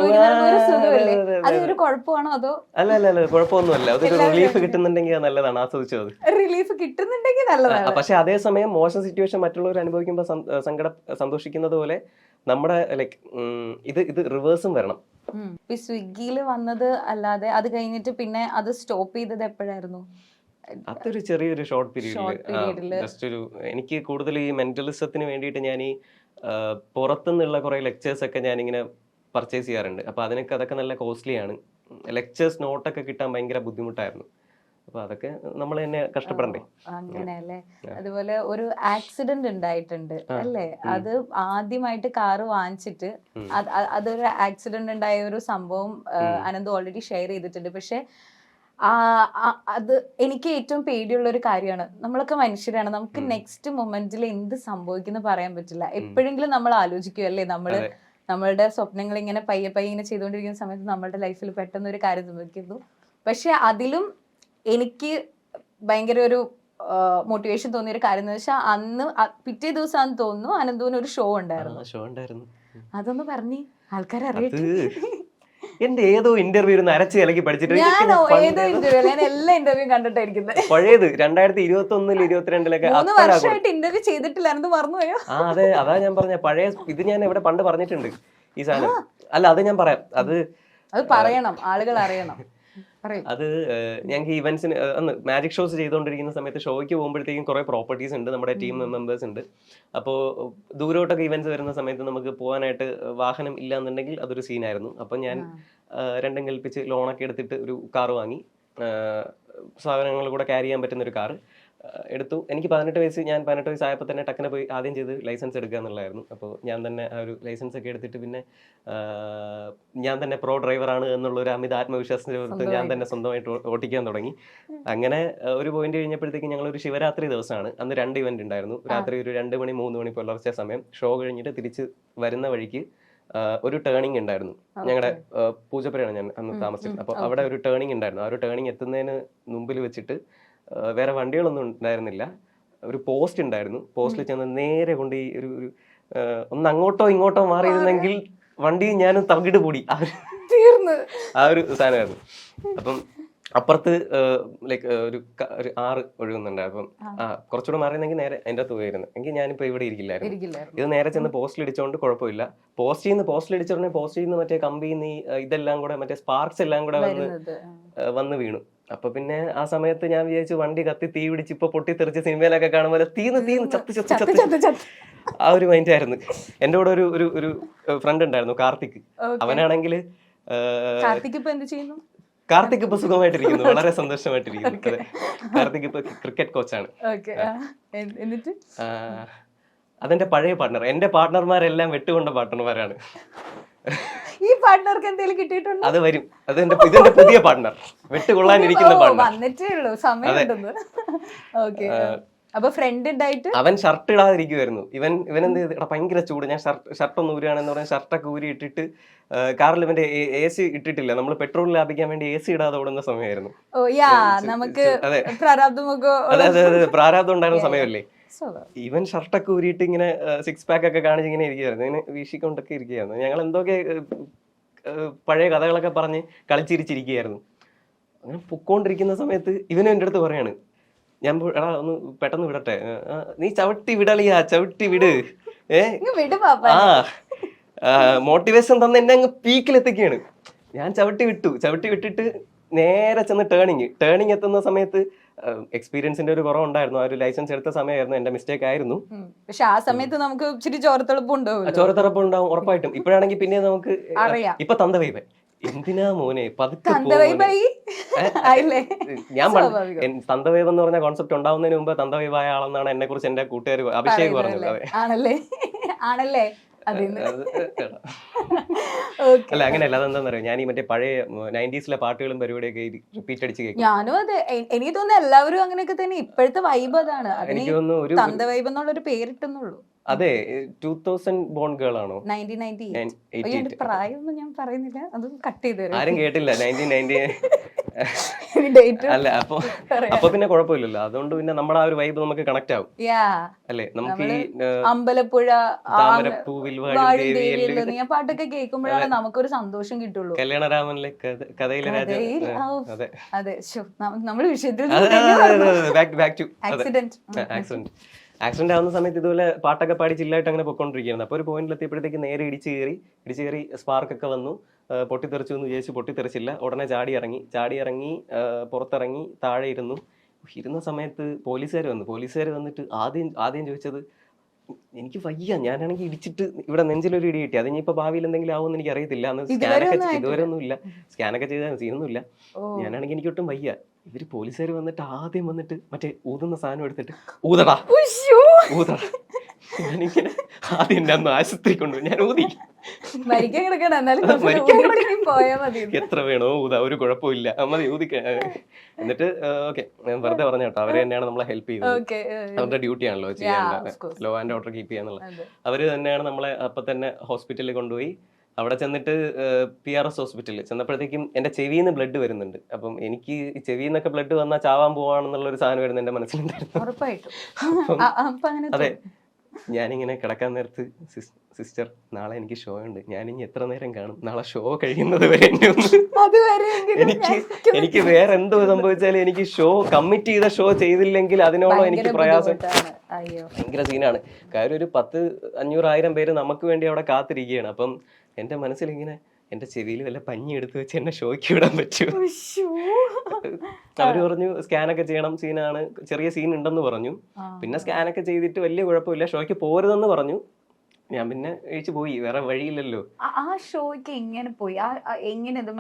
ഒരു സുഖമല്ലേ? അതൊരു കുഴപ്പമാണോ അതോ? അല്ല കുഴപ്പമൊന്നുമല്ല. അതൊരു റിലീഫ് കിട്ടുന്നുണ്ടെങ്കിൽ നല്ലതാണ്, ആസ്വദിച്ചത്. റിലീഫ് കിട്ടുന്നുണ്ടെങ്കിൽ നല്ലതാണ്. പക്ഷെ അതേസമയം മോശം സിറ്റുവേഷൻ മറ്റുള്ളവർ അനുഭവിക്കുമ്പോൾ സന്തോഷിക്കുന്നത് പോലെ നമ്മുടെ ലൈക്ക് ഇത് റിവേഴ്സും വരണം. സ്വിഗ്ഗിയില് വന്നത് അല്ലാതെ അത് കഴിഞ്ഞിട്ട് പിന്നെ അത് സ്റ്റോപ്പ് ചെയ്തത് എപ്പോഴായിരുന്നു? അതൊരു ചെറിയൊരു ഷോർട്ട് പീരീഡില് ജസ്റ്റ് ഒരു എനിക്ക് കൂടുതൽ ഈ മെന്റലിസത്തിന് വേണ്ടിയിട്ട് ഞാൻ ഈ പുറത്തുനിന്നുള്ള കുറെ ലെക്ചേഴ്സ് ഒക്കെ ഞാനിങ്ങനെ പർച്ചേസ് ചെയ്യാറുണ്ട്. അപ്പൊ അതൊക്കെ നല്ല കോസ്റ്റ്ലി ആണ്. ലെക്ചേഴ്സ് നോട്ടൊക്കെ കിട്ടാൻ ഭയങ്കര ബുദ്ധിമുട്ടായിരുന്നു. അപ്പൊ അതൊക്കെ നമ്മൾ തന്നെ കഷ്ടപ്പെടണ്ടേ. അങ്ങനെയല്ലേ? അതുപോലെ ഒരു ആക്സിഡന്റ് ഉണ്ടായിട്ടുണ്ട് അല്ലേ? അത് ആദ്യമായിട്ട് കാറ് വാങ്ങിച്ചിട്ട് അതൊരു ആക്സിഡന്റ് ഉണ്ടായ ഒരു സംഭവം അനന്ത് ഓൾറെഡി ഷെയർ ചെയ്തിട്ടുണ്ട്. പക്ഷെ അത് എനിക്ക് ഏറ്റവും പേടിയുള്ള ഒരു കാര്യമാണ്. നമ്മളൊക്കെ മനുഷ്യരാണ്, നമുക്ക് നെക്സ്റ്റ് മൊമെന്റിൽ എന്ത് സംഭവിക്കുന്ന പറയാൻ പറ്റില്ല. എപ്പോഴെങ്കിലും നമ്മൾ ആലോചിക്കുമല്ലേ, നമ്മളുടെ സ്വപ്നങ്ങൾ ഇങ്ങനെ പയ്യെ ഇങ്ങനെ ചെയ്തുകൊണ്ടിരിക്കുന്ന സമയത്ത് നമ്മളുടെ ലൈഫിൽ പെട്ടെന്ന് ഒരു കാര്യം സംഭവിക്കുന്നു. പക്ഷെ അതിലും എനിക്ക് ഭയങ്കര ഒരു മോട്ടിവേഷൻ തോന്നിയ ഒരു കാര്യം എന്ന് വെച്ചാൽ അന്ന് പിറ്റേ ദിവസം തോന്നുന്നു അനന്തുവിന് ഒരു ഷോ ഉണ്ടായിരുന്നു. അതൊന്ന് പറഞ്ഞ് ആൾക്കാർ അറിയട്ടെ. എന്റെ ഏതോ ഇന്റർവ്യൂ അരച്ച് ഇലക്കി പഠിച്ചിട്ട് ഞാൻ എല്ലാ ഇന്റർവ്യൂ കണ്ടിട്ടായിരിക്കുന്നത്. പഴയത് 2021 22 3 വർഷമായിട്ട് ഇന്റർവ്യൂ ചെയ്തിട്ടില്ല. മറന്നുപോയോ? അതെ, അതാ ഞാൻ പറഞ്ഞ പഴയ ഇത് ഞാൻ ഇവിടെ പണ്ട് പറഞ്ഞിട്ടുണ്ട് ഈ സാധനം. അല്ല അത് ഞാൻ പറയാം, അത് പറയണം, ആളുകൾ അറിയണം. അത് ഞങ്ങൾക്ക് ഇവന്റ്സിന് അന്ന് മാജിക് ഷോസ് ചെയ്തുകൊണ്ടിരിക്കുന്ന സമയത്ത് ഷോയ്ക്ക് പോകുമ്പോഴത്തേക്കും കുറെ പ്രോപ്പർട്ടീസ് ഉണ്ട്, നമ്മുടെ ടീം മെമ്പേഴ്സ് ഉണ്ട്. അപ്പോൾ ദൂരോട്ടൊക്കെ ഇവന്റ്സ് വരുന്ന സമയത്ത് നമുക്ക് പോകാനായിട്ട് വാഹനം ഇല്ല എന്നുണ്ടെങ്കിൽ അതൊരു സീനായിരുന്നു. അപ്പം ഞാൻ രണ്ടും കൽപ്പിച്ച് ലോണൊക്കെ എടുത്തിട്ട് ഒരു കാറ് വാങ്ങി, സാധനങ്ങൾ കൂടെ ക്യാരി ചെയ്യാൻ പറ്റുന്ന ഒരു കാറ് എടുത്തു. എനിക്ക് 18 വയസ്സ്, ഞാൻ 18 വയസ്സായപ്പോൾ തന്നെ ടക്കനെ പോയി ആദ്യം ചെയ്ത് ലൈസൻസ് എടുക്കുക എന്നുള്ളതായിരുന്നു. അപ്പോൾ ഞാൻ തന്നെ ആ ഒരു ലൈസൻസ് ഒക്കെ എടുത്തിട്ട് പിന്നെ ഞാൻ തന്നെ പ്രോ ഡ്രൈവറാണ് എന്നുള്ള ഒരു അമിത ആത്മവിശ്വാസത്തിന്റെ പുറത്ത് ഞാൻ തന്നെ സ്വന്തമായിട്ട് ഓടിക്കാൻ തുടങ്ങി. അങ്ങനെ ഒരു പോയിന്റ് കഴിഞ്ഞപ്പോഴത്തേക്കും ഞങ്ങളൊരു ശിവരാത്രി ദിവസമാണ്. അന്ന് 2 ഇവന്റ് ഉണ്ടായിരുന്നു. രാത്രി ഒരു 2 മണി 3 മണി പുലർച്ചെ സമയം. ഷോ കഴിഞ്ഞിട്ട് തിരിച്ച് വരുന്ന വഴിക്ക് ഒരു ടേണിംഗ് ഉണ്ടായിരുന്നു. ഞങ്ങളുടെ പൂജപ്പുരയാണ് ഞാൻ അന്ന് താമസിച്ചത്. അപ്പോൾ അവിടെ ഒരു ടേണിംഗ് ഉണ്ടായിരുന്നു. ആ ഒരു ടേണിംഗ് എത്തുന്നതിന് മുമ്പിൽ വെച്ചിട്ട് വേറെ വണ്ടികളൊന്നും ഉണ്ടായിരുന്നില്ല. ഒരു പോസ്റ്റ് ഉണ്ടായിരുന്നു. പോസ്റ്റിൽ ചെന്ന് നേരെ കൊണ്ട് ഈ ഒരു ഒന്ന് അങ്ങോട്ടോ ഇങ്ങോട്ടോ മാറിയിരുന്നെങ്കിൽ വണ്ടിയും ഞാനും തകിട് പൊടി ആ ഒരു സാധനമായിരുന്നു. അപ്പം അപ്പുറത്ത് ലൈക്ക് ഒരു 6 ഒഴുകുന്നുണ്ട്. അപ്പം കുറച്ചുകൂടെ മാറിയെന്നെങ്കിൽ നേരെ അതിൻ്റെ അകത്ത് പോയിരുന്നു എങ്കിൽ ഞാനിപ്പോൾ ഇവിടെ ഇരിക്കില്ലായിരുന്നു. ഇത് നേരെ ചെന്ന് പോസ്റ്റിൽ ഇടിച്ചോണ്ട് കുഴപ്പമില്ല. പോസ്റ്റിൽ ഇടിച്ചോടനെ പോസ്റ്റിൽ നിന്ന് മറ്റേ കമ്പിന്ന് ഇതെല്ലാം കൂടെ മറ്റേ സ്പാർക്സ് എല്ലാം കൂടെ വന്ന് വീണു. അപ്പൊ പിന്നെ ആ സമയത്ത് ഞാൻ വിചാരിച്ചു വണ്ടി കത്തി തീ പിടിച്ച് ഇപ്പൊ പൊട്ടിത്തെറിച്ച സിനിമയിലൊക്കെ കാണുമ്പോൾ തീന്ന് ചത്ത് ആ ഒരു മൈൻഡ് ആയിരുന്നു. എന്റെ കൂടെ ഒരു ഫ്രണ്ട് ഉണ്ടായിരുന്നു, കാർത്തിക്. അവനാണെങ്കിൽ കാർത്തിക് ഇപ്പൊ എന്ത് ചെയ്യുന്നു? കാർത്തിക് ഇപ്പൊ സുഖമായിട്ടിരിക്കുന്നു, വളരെ സന്തോഷമായിട്ടിരിക്കുന്നു. അതെ, കാർത്തിക് ഇപ്പൊ ക്രിക്കറ്റ് കോച്ചാണ്. എന്നിട്ട് അതെന്റെ പഴയ പാർട്ണർ. എന്റെ പാർട്ണർമാരെല്ലാം വെട്ടുകൊണ്ട പാർട്ണർമാരാണ്. ഈ പാർട്ണർക്ക് എന്തെങ്കിലും കിട്ടിയിട്ടുണ്ടോ? അത് വരും, ഇതെന്റെ പുതിയ പാർട്ണർ, വെട്ടുകൊള്ളാനിരിക്കുന്ന പാർട്ണർ. വന്നിട്ടേ ഉള്ളൂ, സമയം. ഓക്കെ. അപ്പൊ ഫ്രണ്ട് ഉണ്ടായിട്ട് അവൻ ഷർട്ട് ഇടാതിരിക്കുവായിരുന്നു. ഇവൻ എന്ത് ചെയ്ത് ഭയങ്കര ചൂട്, ഞാൻ ഷർട്ട് ഒന്ന് ഊരുകയാണെന്ന് പറഞ്ഞാൽ ഷർട്ടൊക്കെ ഊരി ഇട്ടിട്ട് കാറിൽ ഇവന്റെ AC ഇട്ടിട്ടില്ല, നമ്മൾ പെട്രോൾ ലാഭിക്കാൻ വേണ്ടി AC ഇടാതെ ഓടുന്ന സമയമായിരുന്നു. നമുക്ക് അതെ പ്രാരാബ്ദം ഉണ്ടായിരുന്ന സമയമല്ലേ. ഇവൻ ഷർട്ടൊക്കെ ഊരിയിട്ട് ഇങ്ങനെ 6 പാക്ക് ഒക്കെ കാണിച്ച് ഇങ്ങനെ ഇരിക്കുകയായിരുന്നു, ഇങ്ങനെ വീശിക്കൊണ്ടൊക്കെ ഇരിക്കുകയായിരുന്നു. ഞങ്ങൾ എന്തൊക്കെ പഴയ കഥകളൊക്കെ പറഞ്ഞ് കളിച്ചിരിച്ചിരിക്കുകയായിരുന്നു. അങ്ങനെ പൊക്കോണ്ടിരിക്കുന്ന സമയത്ത് ഇവനും എൻ്റെ അടുത്ത് പറയാണ്, ഞാൻ എടാ ഒന്ന് പെട്ടെന്ന് വിടട്ടെ, നീ ചവിട്ടി വിടളിയാ, ചവിട്ടി വിട്, മോട്ടിവേഷൻ തന്നെ എന്നെ അങ്ങ് പീക്കിലെത്തിക്കുകയാണ്. ഞാൻ ചവിട്ടി വിട്ടിട്ട് നേരെ ചെന്ന് ടേണിങ് എത്തുന്ന സമയത്ത് എക്സ്പീരിയൻസിന്റെ ഒരു കുറവുണ്ടായിരുന്നു. ആ ഒരു ലൈസൻസ് എടുത്ത സമയമായിരുന്നു, എന്റെ മിസ്റ്റേക്ക് ആയിരുന്നു. പക്ഷെ ആ സമയത്ത് നമുക്ക് ഇച്ചിരി ചോരത്തിളപ്പ് ഉണ്ടാവും ഉറപ്പായിട്ടും. ഇപ്പോഴാണെങ്കിൽ പിന്നെ നമുക്ക് ഇപ്പൊ തന്തവൈബ് എന്തിനാ മോനെ പതുക്കെ. ഞാൻ തന്തവൈബ് എന്ന് പറഞ്ഞ കോൺസെപ്റ്റ് ഉണ്ടാവുന്നതിന് മുമ്പ് തന്തവൈബായ ആളെന്നാണ് എന്നെ കുറിച്ച് എന്റെ കൂട്ടുകാർ അഭിഷേക് പറഞ്ഞത്. ആണല്ലേ അല്ല അങ്ങനെയല്ല, അതെന്താന്ന് അറിയാം, ഞാൻ ഈ മറ്റേ പഴയ 90s പാട്ടുകളും പരിപാടിയൊക്കെ റിപ്പീറ്റ് അടിച്ച് കേൾക്കും. ഞാനും അതെ, എനിക്ക് തോന്നുന്നു എല്ലാവരും അങ്ങനെയൊക്കെ തന്നെ. ഇപ്പോഴത്തെ വൈബ് അതാണ്. എനിക്ക് തോന്നുന്നു തന്ത വൈബ് എന്നുള്ളൊരു പേരിട്ടെന്നുള്ളൂ. അതെ, 2000 ബോൺ ഗേൾ ആണോ? 1998. പ്രായമൊന്നും ഞാൻ പറയുന്നില്ല, അത് കട്ട് ചെയ്ത് ആരും കേട്ടില്ല. 1990 അല്ല, അപ്പൊ പിന്നെ കുഴപ്പമില്ലല്ലോ. അതുകൊണ്ട് പിന്നെ നമ്മുടെ ആ ഒരു വൈബ് നമുക്ക് കണക്ട് ആവും അല്ലേ. നമുക്ക് ഈ അമ്പലപ്പുഴ താമരപ്പൂവിൽ ഞാൻ പാട്ടൊക്കെ കേൾക്കുമ്പോഴാണ് നമുക്കൊരു സന്തോഷം കിട്ടുള്ളൂ. കല്യാണരാമനിലെ കഥയിലെ രാജ. അതെ, നമ്മുടെ വിഷയത്തിൽ ആക്സിഡന്റ് ആവുന്ന സമയത്ത് ഇതുപോലെ പാട്ടൊക്കെ പാടി ചില്ലായിട്ട് അങ്ങനെ പൊക്കോണ്ടിരിക്കുകയാണ്. അപ്പോൾ ഒരു പോയിന്റിൽ എത്തിയപ്പോഴത്തേക്ക് നേരെ ഇടിച്ചു കയറി സ്പാർക്കൊക്കെ വന്നു. പൊട്ടിത്തെറിച്ചു എന്ന് വിചാരിച്ചു, പൊട്ടിത്തെറിച്ചില്ല. ഉടനെ ചാടി ഇറങ്ങി പുറത്തിറങ്ങി താഴെ ഇരുന്ന സമയത്ത് പോലീസുകാർ വന്നിട്ട് ആദ്യം ചോദിച്ചത്, എനിക്ക് വയ്യ, ഞാനാണെങ്കിൽ ഇടിച്ചിട്ട് ഇവിടെ നെഞ്ചിലൊരു ഇടി കിട്ടി, അതിനിപ്പോ ഭാവിയിൽ എന്തെങ്കിലും ആവുമെന്ന് എനിക്ക് അറിയത്തില്ല. അന്ന് ഇതുവരെ ഒന്നുമില്ല, സ്കാനൊക്കെ ചെയ്ത സീനൊന്നുമില്ല. ഞാനാണെങ്കിൽ എനിക്ക് ഒട്ടും വയ്യ. ഇവര് പോലീസുകാർ വന്നിട്ട് ആദ്യം മറ്റേ ഊതുന്ന സാധനം എടുത്തിട്ട് ഊതടാ. ഞാനിങ്ങനെ ആദ്യം എന്നെ അന്ന് ആശുപത്രി കൊണ്ടുപോയി, ഞാൻ ഊതി. എത്ര വേണോ ഊതാ, ഒരു കുഴപ്പമില്ല, മതി ഊതിക്ക. എന്നിട്ട് ഓക്കെ, ഞാൻ വെറുതെ പറഞ്ഞ കേട്ടോ, അവര് തന്നെയാണ് നമ്മളെ ഹെൽപ്പ് ചെയ്തത്. അവരുടെ ഡ്യൂട്ടി ആണല്ലോ ചെയ്യാൻ, ലോ ആൻഡ് ഓർഡർ കീപ്പ് ചെയ്യാന്നുള്ളത്. അവര് തന്നെയാണ് നമ്മളെ അപ്പൊ തന്നെ ഹോസ്പിറ്റലിൽ കൊണ്ടുപോയി. അവിടെ ചെന്നിട്ട് PRS ഹോസ്പിറ്റലിൽ ചെന്നപ്പോഴത്തേക്കും എന്റെ ചെവിന്ന് ബ്ലഡ് വരുന്നുണ്ട്. അപ്പം എനിക്ക് ഈ ചെവിന്നൊക്കെ ബ്ലഡ് വന്നാൽ ചാവാൻ പോവാണെന്നുള്ള ഒരു സാധനം വരുന്നത് എന്റെ മനസ്സിലുണ്ടായിരുന്നു. അതെ, ഞാനിങ്ങനെ കിടക്കാൻ നേരത്ത് സിസ്റ്റർ, നാളെ എനിക്ക് ഷോ ഉണ്ട്, ഞാനിനി എത്ര നേരം കാണും, നാളെ ഷോ കഴിയുന്നത് വരെ എനിക്ക് വേറെ എന്തോ സംഭവിച്ചാലും എനിക്ക് ഷോ കമ്മിറ്റ് ചെയ്ത ഷോ ചെയ്തില്ലെങ്കിൽ അതിനോളം എനിക്ക് പ്രയാസം, ഭയങ്കര സീനാണ്. കാര്യം ഒരു 500,000 പേര് നമുക്ക് വേണ്ടി അവിടെ കാത്തിരിക്കുകയാണ്. അപ്പം എന്റെ മനസ്സിലിങ്ങനെ എന്റെ ചെവിയിൽ വല്ല പഞ്ഞി എടുത്ത് വെച്ച് എന്നെ ഷോയ്ക്ക് വിടാൻ പറ്റുമോ? അവര് പറഞ്ഞു സ്കാനൊക്കെ ചെയ്യണം, സീനാണ്, ചെറിയ സീൻ ഉണ്ടെന്ന് പറഞ്ഞു. പിന്നെ സ്കാനൊക്കെ ചെയ്തിട്ട് വലിയ കുഴപ്പമില്ല, ഷോയ്ക്ക് പോരുതെന്ന് പറഞ്ഞു. ഞാൻ പിന്നെ കഴിച്ചു പോയി, വേറെ വഴിയില്ലല്ലോ. ആ ഷോയ്ക്ക് എങ്ങനെ പോയി?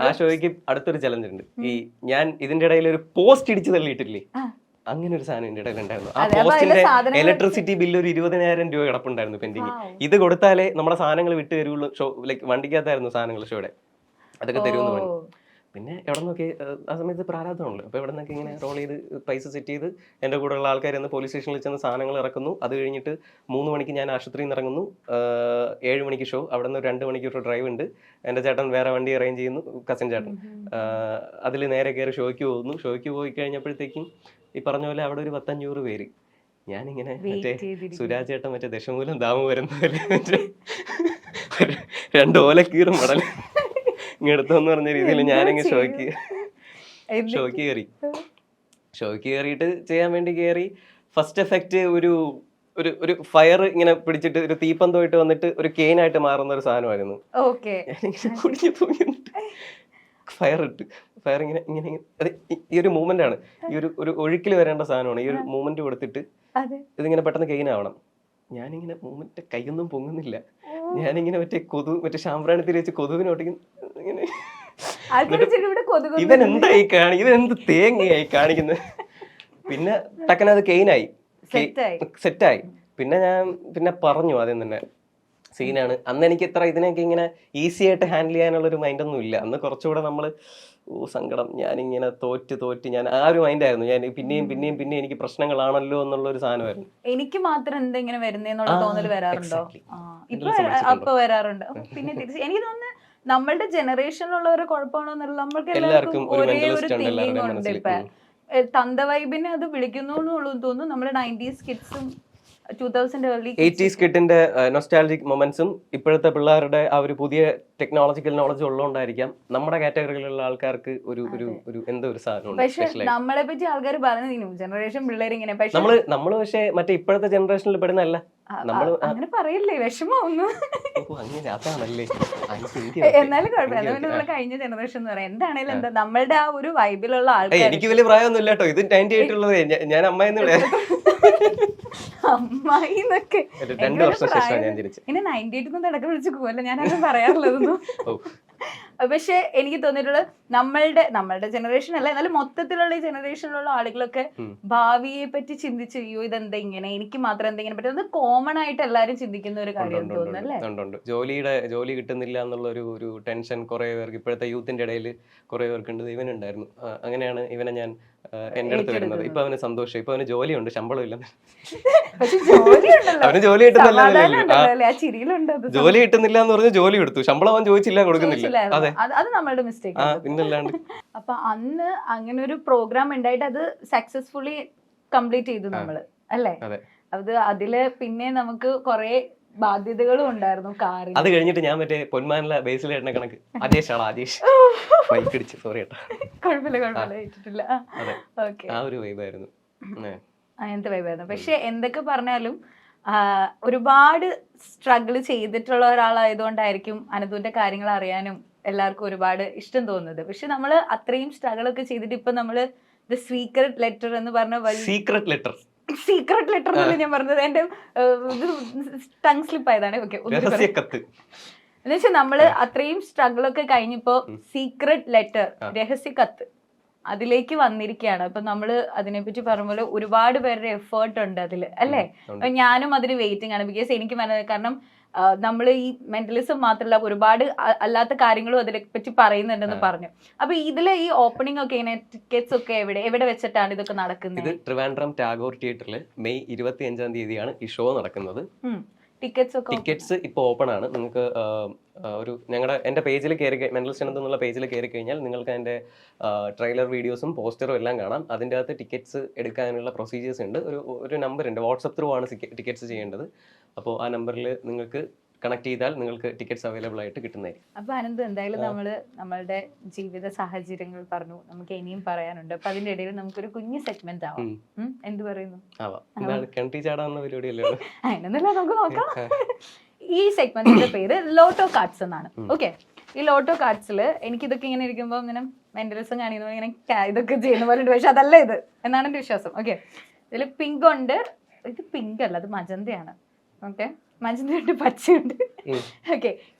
ആ ഷോയ്ക്ക് അടുത്തൊരു ചലഞ്ച് ഉണ്ട്. ഈ ഞാൻ ഇതിന്റെ ഇടയിൽ ഒരു പോസ്റ്റ് ഇടിച്ച് തള്ളിയിട്ടില്ലേ, അങ്ങനെ ഒരു സാധനം എന്റെ ഇടയിൽ ഉണ്ടായിരുന്നു. ആ പോസ്റ്റിന്റെ ഇലക്ട്രിസിറ്റി ബില്ല് ഒരു 20,000 രൂപ കിടപ്പുണ്ടായിരുന്നു പെൻഡിങ്. ഇത് കൊടുത്താലേ നമ്മുടെ സാധനങ്ങൾ വിട്ട് തരുള്ളൂ. ഷോ ലൈക്ക് വണ്ടിക്കകത്തായിരുന്നു സാധനങ്ങൾ ഷോയുടെ, അതൊക്കെ തരുമെന്ന് പറഞ്ഞു. പിന്നെ എവിടെ നിന്നൊക്കെ ആ സമയത്ത് പ്രാരാബ്ദമാണല്ലോ. അപ്പോൾ എവിടെ നിന്നൊക്കെ ഇങ്ങനെ റോൾ ചെയ്ത് പൈസ സെറ്റ് ചെയ്ത് എൻ്റെ കൂടെയുള്ള ആൾക്കാർ എന്ന് പോലീസ് സ്റ്റേഷനിൽ ചെന്ന് സാധനങ്ങൾ ഇറക്കുന്നു. അത് കഴിഞ്ഞിട്ട് 3 മണിക്ക് ഞാൻ ആശുപത്രിയിൽ നിന്ന് ഇറങ്ങുന്നു. 7 മണിക്ക് ഷോ. അവിടെ നിന്ന് 2 മണിക്കൂർ ഡ്രൈവ് ഉണ്ട്. എൻ്റെ ചേട്ടൻ വേറെ വണ്ടി അറേഞ്ച് ചെയ്യുന്നു, കസിൻ ചേട്ടൻ. അതിൽ നേരെ കയറി ഷോയ്ക്ക് പോകുന്നു. ഷോയ്ക്ക് പോയി കഴിഞ്ഞപ്പോഴത്തേക്കും ഈ പറഞ്ഞ പോലെ അവിടെ ഒരു 100-500 പേര്. ഞാനിങ്ങനെ മറ്റേ സുരാജ് ചേട്ടൻ മറ്റേ ദശമൂലം ദാമു വരുന്നവര് 2 ഓലക്കീറും മടൽ ഇങ്ങെടുത്തെന്ന് പറഞ്ഞ രീതിയിൽ ഞാനിങ്ങനെ ഷോയ്ക്ക് കയറിയിട്ട് ചെയ്യാൻ വേണ്ടി കയറി. ഫസ്റ്റ് എഫക്റ്റ് ഒരു ഫയർ ഇങ്ങനെ പിടിച്ചിട്ട് ഒരു തീപ്പന്തമായിട്ട് വന്നിട്ട് ഒരു കെയിനായിട്ട് മാറുന്ന ഒരു സാധനമായിരുന്നു. ഫയർ ഇങ്ങനെ ഇങ്ങനെ അത് ഈ ഒരു മൂവ്മെന്റ് ആണ്, ഈ ഒരു ഒഴുക്കിൽ വരേണ്ട സാധനമാണ്. ഈ ഒരു മൂവ്മെന്റ് കൊടുത്തിട്ട് ഇതിങ്ങനെ പെട്ടെന്ന് കെയിൻ ആവണം. ഞാനിങ്ങനെ മൂവ്മെന്റ് കൈയൊന്നും പൊങ്ങുന്നില്ല, ഞാനിങ്ങനെ മറ്റേ ശാമ്പ്രാണത്തിൽ വെച്ച് കൊതുവിനോട്ടിങ്ങനെ ഇങ്ങനെ. ഇവൻ എന്തായി ഇവൻ എന്ത് തേങ്ങയായി കാണിക്കുന്നത്. പിന്നെ ടക്കനത് കെയിനായി, സെറ്റായി. പിന്നെ ഞാൻ പറഞ്ഞു ആദ്യം തന്നെ സീനാണ്. അന്ന് എനിക്ക് ഇത്ര ഇതിനൊക്കെ ഇങ്ങനെ ഈസി ആയിട്ട് ഹാൻഡിൽ ചെയ്യാനുള്ളൊരു മൈൻഡൊന്നും ഇല്ല. അന്ന് കുറച്ചുകൂടെ നമ്മൾ സങ്കടം, ഞാനിങ്ങനെ തോറ്റ് ഞാൻ ആ ഒരു മൈൻഡായിരുന്നു. ഞാൻ പിന്നെയും എനിക്ക് പ്രശ്നങ്ങളാണല്ലോ എന്നുള്ള ഒരു സാധനമായിരുന്നു. എനിക്ക് മാത്രം എന്തെങ്ങനെ വരുന്നേന്നുള്ള തോന്നൽ വരാറുണ്ടോ? ഇപ്പൊ വരാറുണ്ട്. പിന്നെ തിരിച്ച് എനിക്ക് തോന്നുന്നു നമ്മളുടെ ജനറേഷനിലുള്ളവരെ കുഴപ്പമാണോ എന്നുള്ള നമ്മൾക്ക് എല്ലാവർക്കും ഒരേ ഒരു തിങ്കിങ് ഉണ്ട്. ഇപ്പൊ തന്ത വൈബിനെ അത് വിളിക്കുന്നു തോന്നുന്നു. നമ്മുടെ 90s കിഡ്സും 2000 early 80s കിഡിന്റെ നൊസ്റ്റാൾജിക് മൊമെന്റ്സും ഇപ്പോഴത്തെ പിള്ളേരുടെ ആ ഒരു പുതിയ ടെക്നോളജിക്കൽ നോളജ് ഉള്ളതുകൊണ്ടായിരിക്കാം നമ്മുടെ കാറ്റഗറിയിലുള്ള ആൾക്കാർക്ക് ഒരു എന്തോ ഒരു സാധനം. പക്ഷെ നമ്മളെ പറ്റി ആൾക്കാർ പറയുന്നത് ന്യൂ ജനറേഷൻ പിള്ളേർ ഇങ്ങനെ. നമ്മള് പക്ഷെ മറ്റേ ഇപ്പോഴത്തെ ജനറേഷനിൽ പെടുന്നല്ല. അങ്ങനെ പറയില്ലേ, വിഷമമൊന്നും. എന്നാലും കുഴപ്പമില്ല, നമ്മള് കഴിഞ്ഞ ജനറേഷൻ എന്ന് പറയാം. എന്താണേലും എന്താ നമ്മളുടെ ആ ഒരു വൈബിലുള്ള ആൾക്കാർ. എനിക്ക് വലിയ പ്രായമൊന്നും ഇല്ല കേട്ടോ, ഇത് 98 ഉള്ളത്. ഞാൻ അമ്മായിന്ന് വിളിയാ. അമ്മായിന്നൊക്കെ 2 വർഷം ശേഷമാണ് ഞാൻ ജനിച്ചത്. ഇനി 98 ഇടയ്ക്ക് വിളിച്ച് പോവല്ല, ഞാൻ അങ്ങനെ പറയാറുള്ളതൊന്നും. പക്ഷെ എനിക്ക് തോന്നിയിട്ടുള്ളത് നമ്മളുടെ ജനറേഷൻ അല്ല, എന്നാലും മൊത്തത്തിലുള്ള ഈ ജനറേഷനിലുള്ള ആളുകളൊക്കെ ഭാവിയെ പറ്റി ചിന്തിച്ച് അയ്യോ ഇതെന്താ ഇങ്ങനെ, എനിക്ക് മാത്രം എന്തെങ്കിലും പറ്റും, അത് കോമൺ ആയിട്ട് എല്ലാരും ചിന്തിക്കുന്ന ഒരു കാര്യം തോന്നുന്നു അല്ലേ? ജോലി കിട്ടുന്നില്ല എന്നുള്ള ഒരു ടെൻഷൻ കുറെ പേർക്ക്, ഇപ്പോഴത്തെ യൂത്തിന്റെ ഇടയിൽ കുറെ പേർക്കുണ്ട്. ഇവനുണ്ടായിരുന്നു. അങ്ങനെയാണ് ഇവനെ ഞാൻ എന്റെ അടുത്ത് വരുന്നത്. ഇപ്പൊ അവന് സന്തോഷം, ഇപ്പൊ അവന് ജോലിയുണ്ട്, ശമ്പളം ഇല്ല. അവന് ജോലി കിട്ടുന്നില്ല ജോലി കിട്ടുന്നില്ല എന്ന് പറഞ്ഞ് ജോലി കൊടുത്തു, ശമ്പളം അവൻ ചോദിച്ചില്ല, കൊടുക്കുന്നില്ല. അതെ, അത് നമ്മളുടെ മിസ്റ്റേക്ക്. പിന്നല്ലാണ്ട്. അപ്പൊ അന്ന് അങ്ങനെ ഒരു പ്രോഗ്രാം ഉണ്ടായിട്ട് അത് സക്സസ്ഫുള്ളി കംപ്ലീറ്റ് ചെയ്തു നമ്മള് അല്ലേ? അതില് പിന്നെ നമുക്ക് കുറെ ബാധ്യതകളും ഉണ്ടായിരുന്നു. കാറിൽ അത് കഴിഞ്ഞിട്ട് ഞാൻ മറ്റേ പൊന്മാനിലെ ബേസിലേട്ടനെ കണക്ക് അജേഷ് ബൈക്ക് അടിച്ച്, സോറി കേട്ടോ. കുഴപ്പമില്ല. ആ ഒരു വൈബായിരുന്നു, അങ്ങനത്തെ വൈബായിരുന്നു. പക്ഷെ എന്തൊക്കെ പറഞ്ഞാലും ഒരുപാട് സ്ട്രഗിൾ ചെയ്തിട്ടുള്ള ഒരാളായതുകൊണ്ടായിരിക്കും അനന്തുവിന്റെ കാര്യങ്ങൾ അറിയാനും എല്ലാവർക്കും ഒരുപാട് ഇഷ്ടം തോന്നുന്നത്. പക്ഷെ നമ്മള് അത്രയും സ്ട്രഗിൾ ഒക്കെ ചെയ്തിട്ട് ഇപ്പൊ നമ്മള് ദ സീക്രട്ട് ലെറ്റർ എന്ന് പറഞ്ഞ സീക്രട്ട് ലെറ്റർ ഞാൻ പറഞ്ഞത് എന്റെ ടങ് സ്ലിപ്പ് ആയതാണ്. ഓക്കെ, എന്നുവെച്ചാൽ നമ്മള് അത്രയും സ്ട്രഗിൾ ഒക്കെ കഴിഞ്ഞപ്പോ സീക്രട്ട് ലെറ്റർ, രഹസ്യ കത്ത്, അതിലേക്ക് വന്നിരിക്കുകയാണ്. അപ്പൊ നമ്മള് അതിനെപ്പറ്റി പറയുമ്പോൾ ഒരുപാട് പേരുടെ എഫേർട്ട് ഉണ്ട് അതില് അല്ലേ? ഞാനും അതിന് വെയിറ്റിംഗ് ആണ്. ബിക്കോസ് എനിക്ക് കാരണം നമ്മൾ ഈ മെന്റലിസം മാത്രമല്ല ഒരുപാട് അല്ലാത്ത കാര്യങ്ങളും അതിനെ പറ്റി പറയുന്നുണ്ടെന്ന് പറഞ്ഞു. അപ്പൊ ഇതില് ഈ ഓപ്പണിംഗ് ഒക്കെ ഇങ്ങനെ ടിക്കറ്റ്സ് ഒക്കെ എവിടെ വെച്ചിട്ടാണ് ഇതൊക്കെ നടക്കുന്നത്? ഇത് ട്രിവാൻഡ്രം ടാഗോർ തിയേറ്ററിൽ മെയ് 25-ാം തീയതിയാണ് ഈ ഷോ നടക്കുന്നത്. ടിക്കറ്റ്സ് ഇപ്പോൾ ഓപ്പൺ ആണ്. നിങ്ങൾക്ക് എന്റെ പേജിൽ കയറി, മെന്റലിസ്റ്റ് എന്നുള്ള പേജിൽ കയറി കഴിഞ്ഞാൽ നിങ്ങൾക്ക് അതിന്റെ ട്രെയിലർ വീഡിയോസും പോസ്റ്ററും എല്ലാം കാണാം. അതിൻ്റെ അകത്ത് ടിക്കറ്റ്സ് എടുക്കാനുള്ള പ്രൊസീജിയേഴ്സ് ഉണ്ട്. ഒരു നമ്പർ ഉണ്ട്, വാട്സപ്പ് ത്രൂ ആണ് ടിക്കറ്റ്സ് ചെയ്യേണ്ടത്. അപ്പോൾ ആ നമ്പറിൽ നിങ്ങൾക്ക് കണക്ട് ചെയ്താൽ നിങ്ങൾക്ക് ടിക്കറ്റ്സ് അവൈലബിൾ ആയിട്ട് കിട്ടുന്നതായിരിക്കും. അപ്പൊ അനന്ത്, എന്തായാലും നമ്മളുടെ ജീവിത സാഹചര്യങ്ങൾ പറഞ്ഞു, നമുക്ക് ഇനിയും പറയാനുണ്ട്. അപ്പൊ അതിന്റെ ഇടയിൽ നമുക്കൊരു കുഞ്ഞു സെഗ്മെന്റ് ആവാം. എന്ത് പറയുന്നു? അതിനൊന്നുമില്ല, നമുക്ക് നോക്കാം. ഈ സെഗ്മെന്റിന്റെ പേര് ലോട്ടോ കാർഡ്സ് എന്നാണ്. ഓക്കെ, ഈ ലോട്ടോ കാർഡ്സിൽ എനിക്കിതൊക്കെ ഇങ്ങനെ ഇരിക്കുമ്പോൾ ഇങ്ങനെ മെന്റലിസം കാണിക്കുമ്പോൾ ഇങ്ങനെ ഇതൊക്കെ ചെയ്യുന്ന പോലെ ഉണ്ട്. പക്ഷെ അതല്ല ഇത് എന്നാണ് എന്റെ വിശ്വാസം. ഓക്കെ, ഇതിൽ പിങ്ക് ഉണ്ട്. ഇത് പിങ്ക് അല്ല, അത് മജന്തയാണ്. ഓക്കെ, മജന്തയുണ്ട്, പച്ചയുണ്ട്. ഓക്കെ,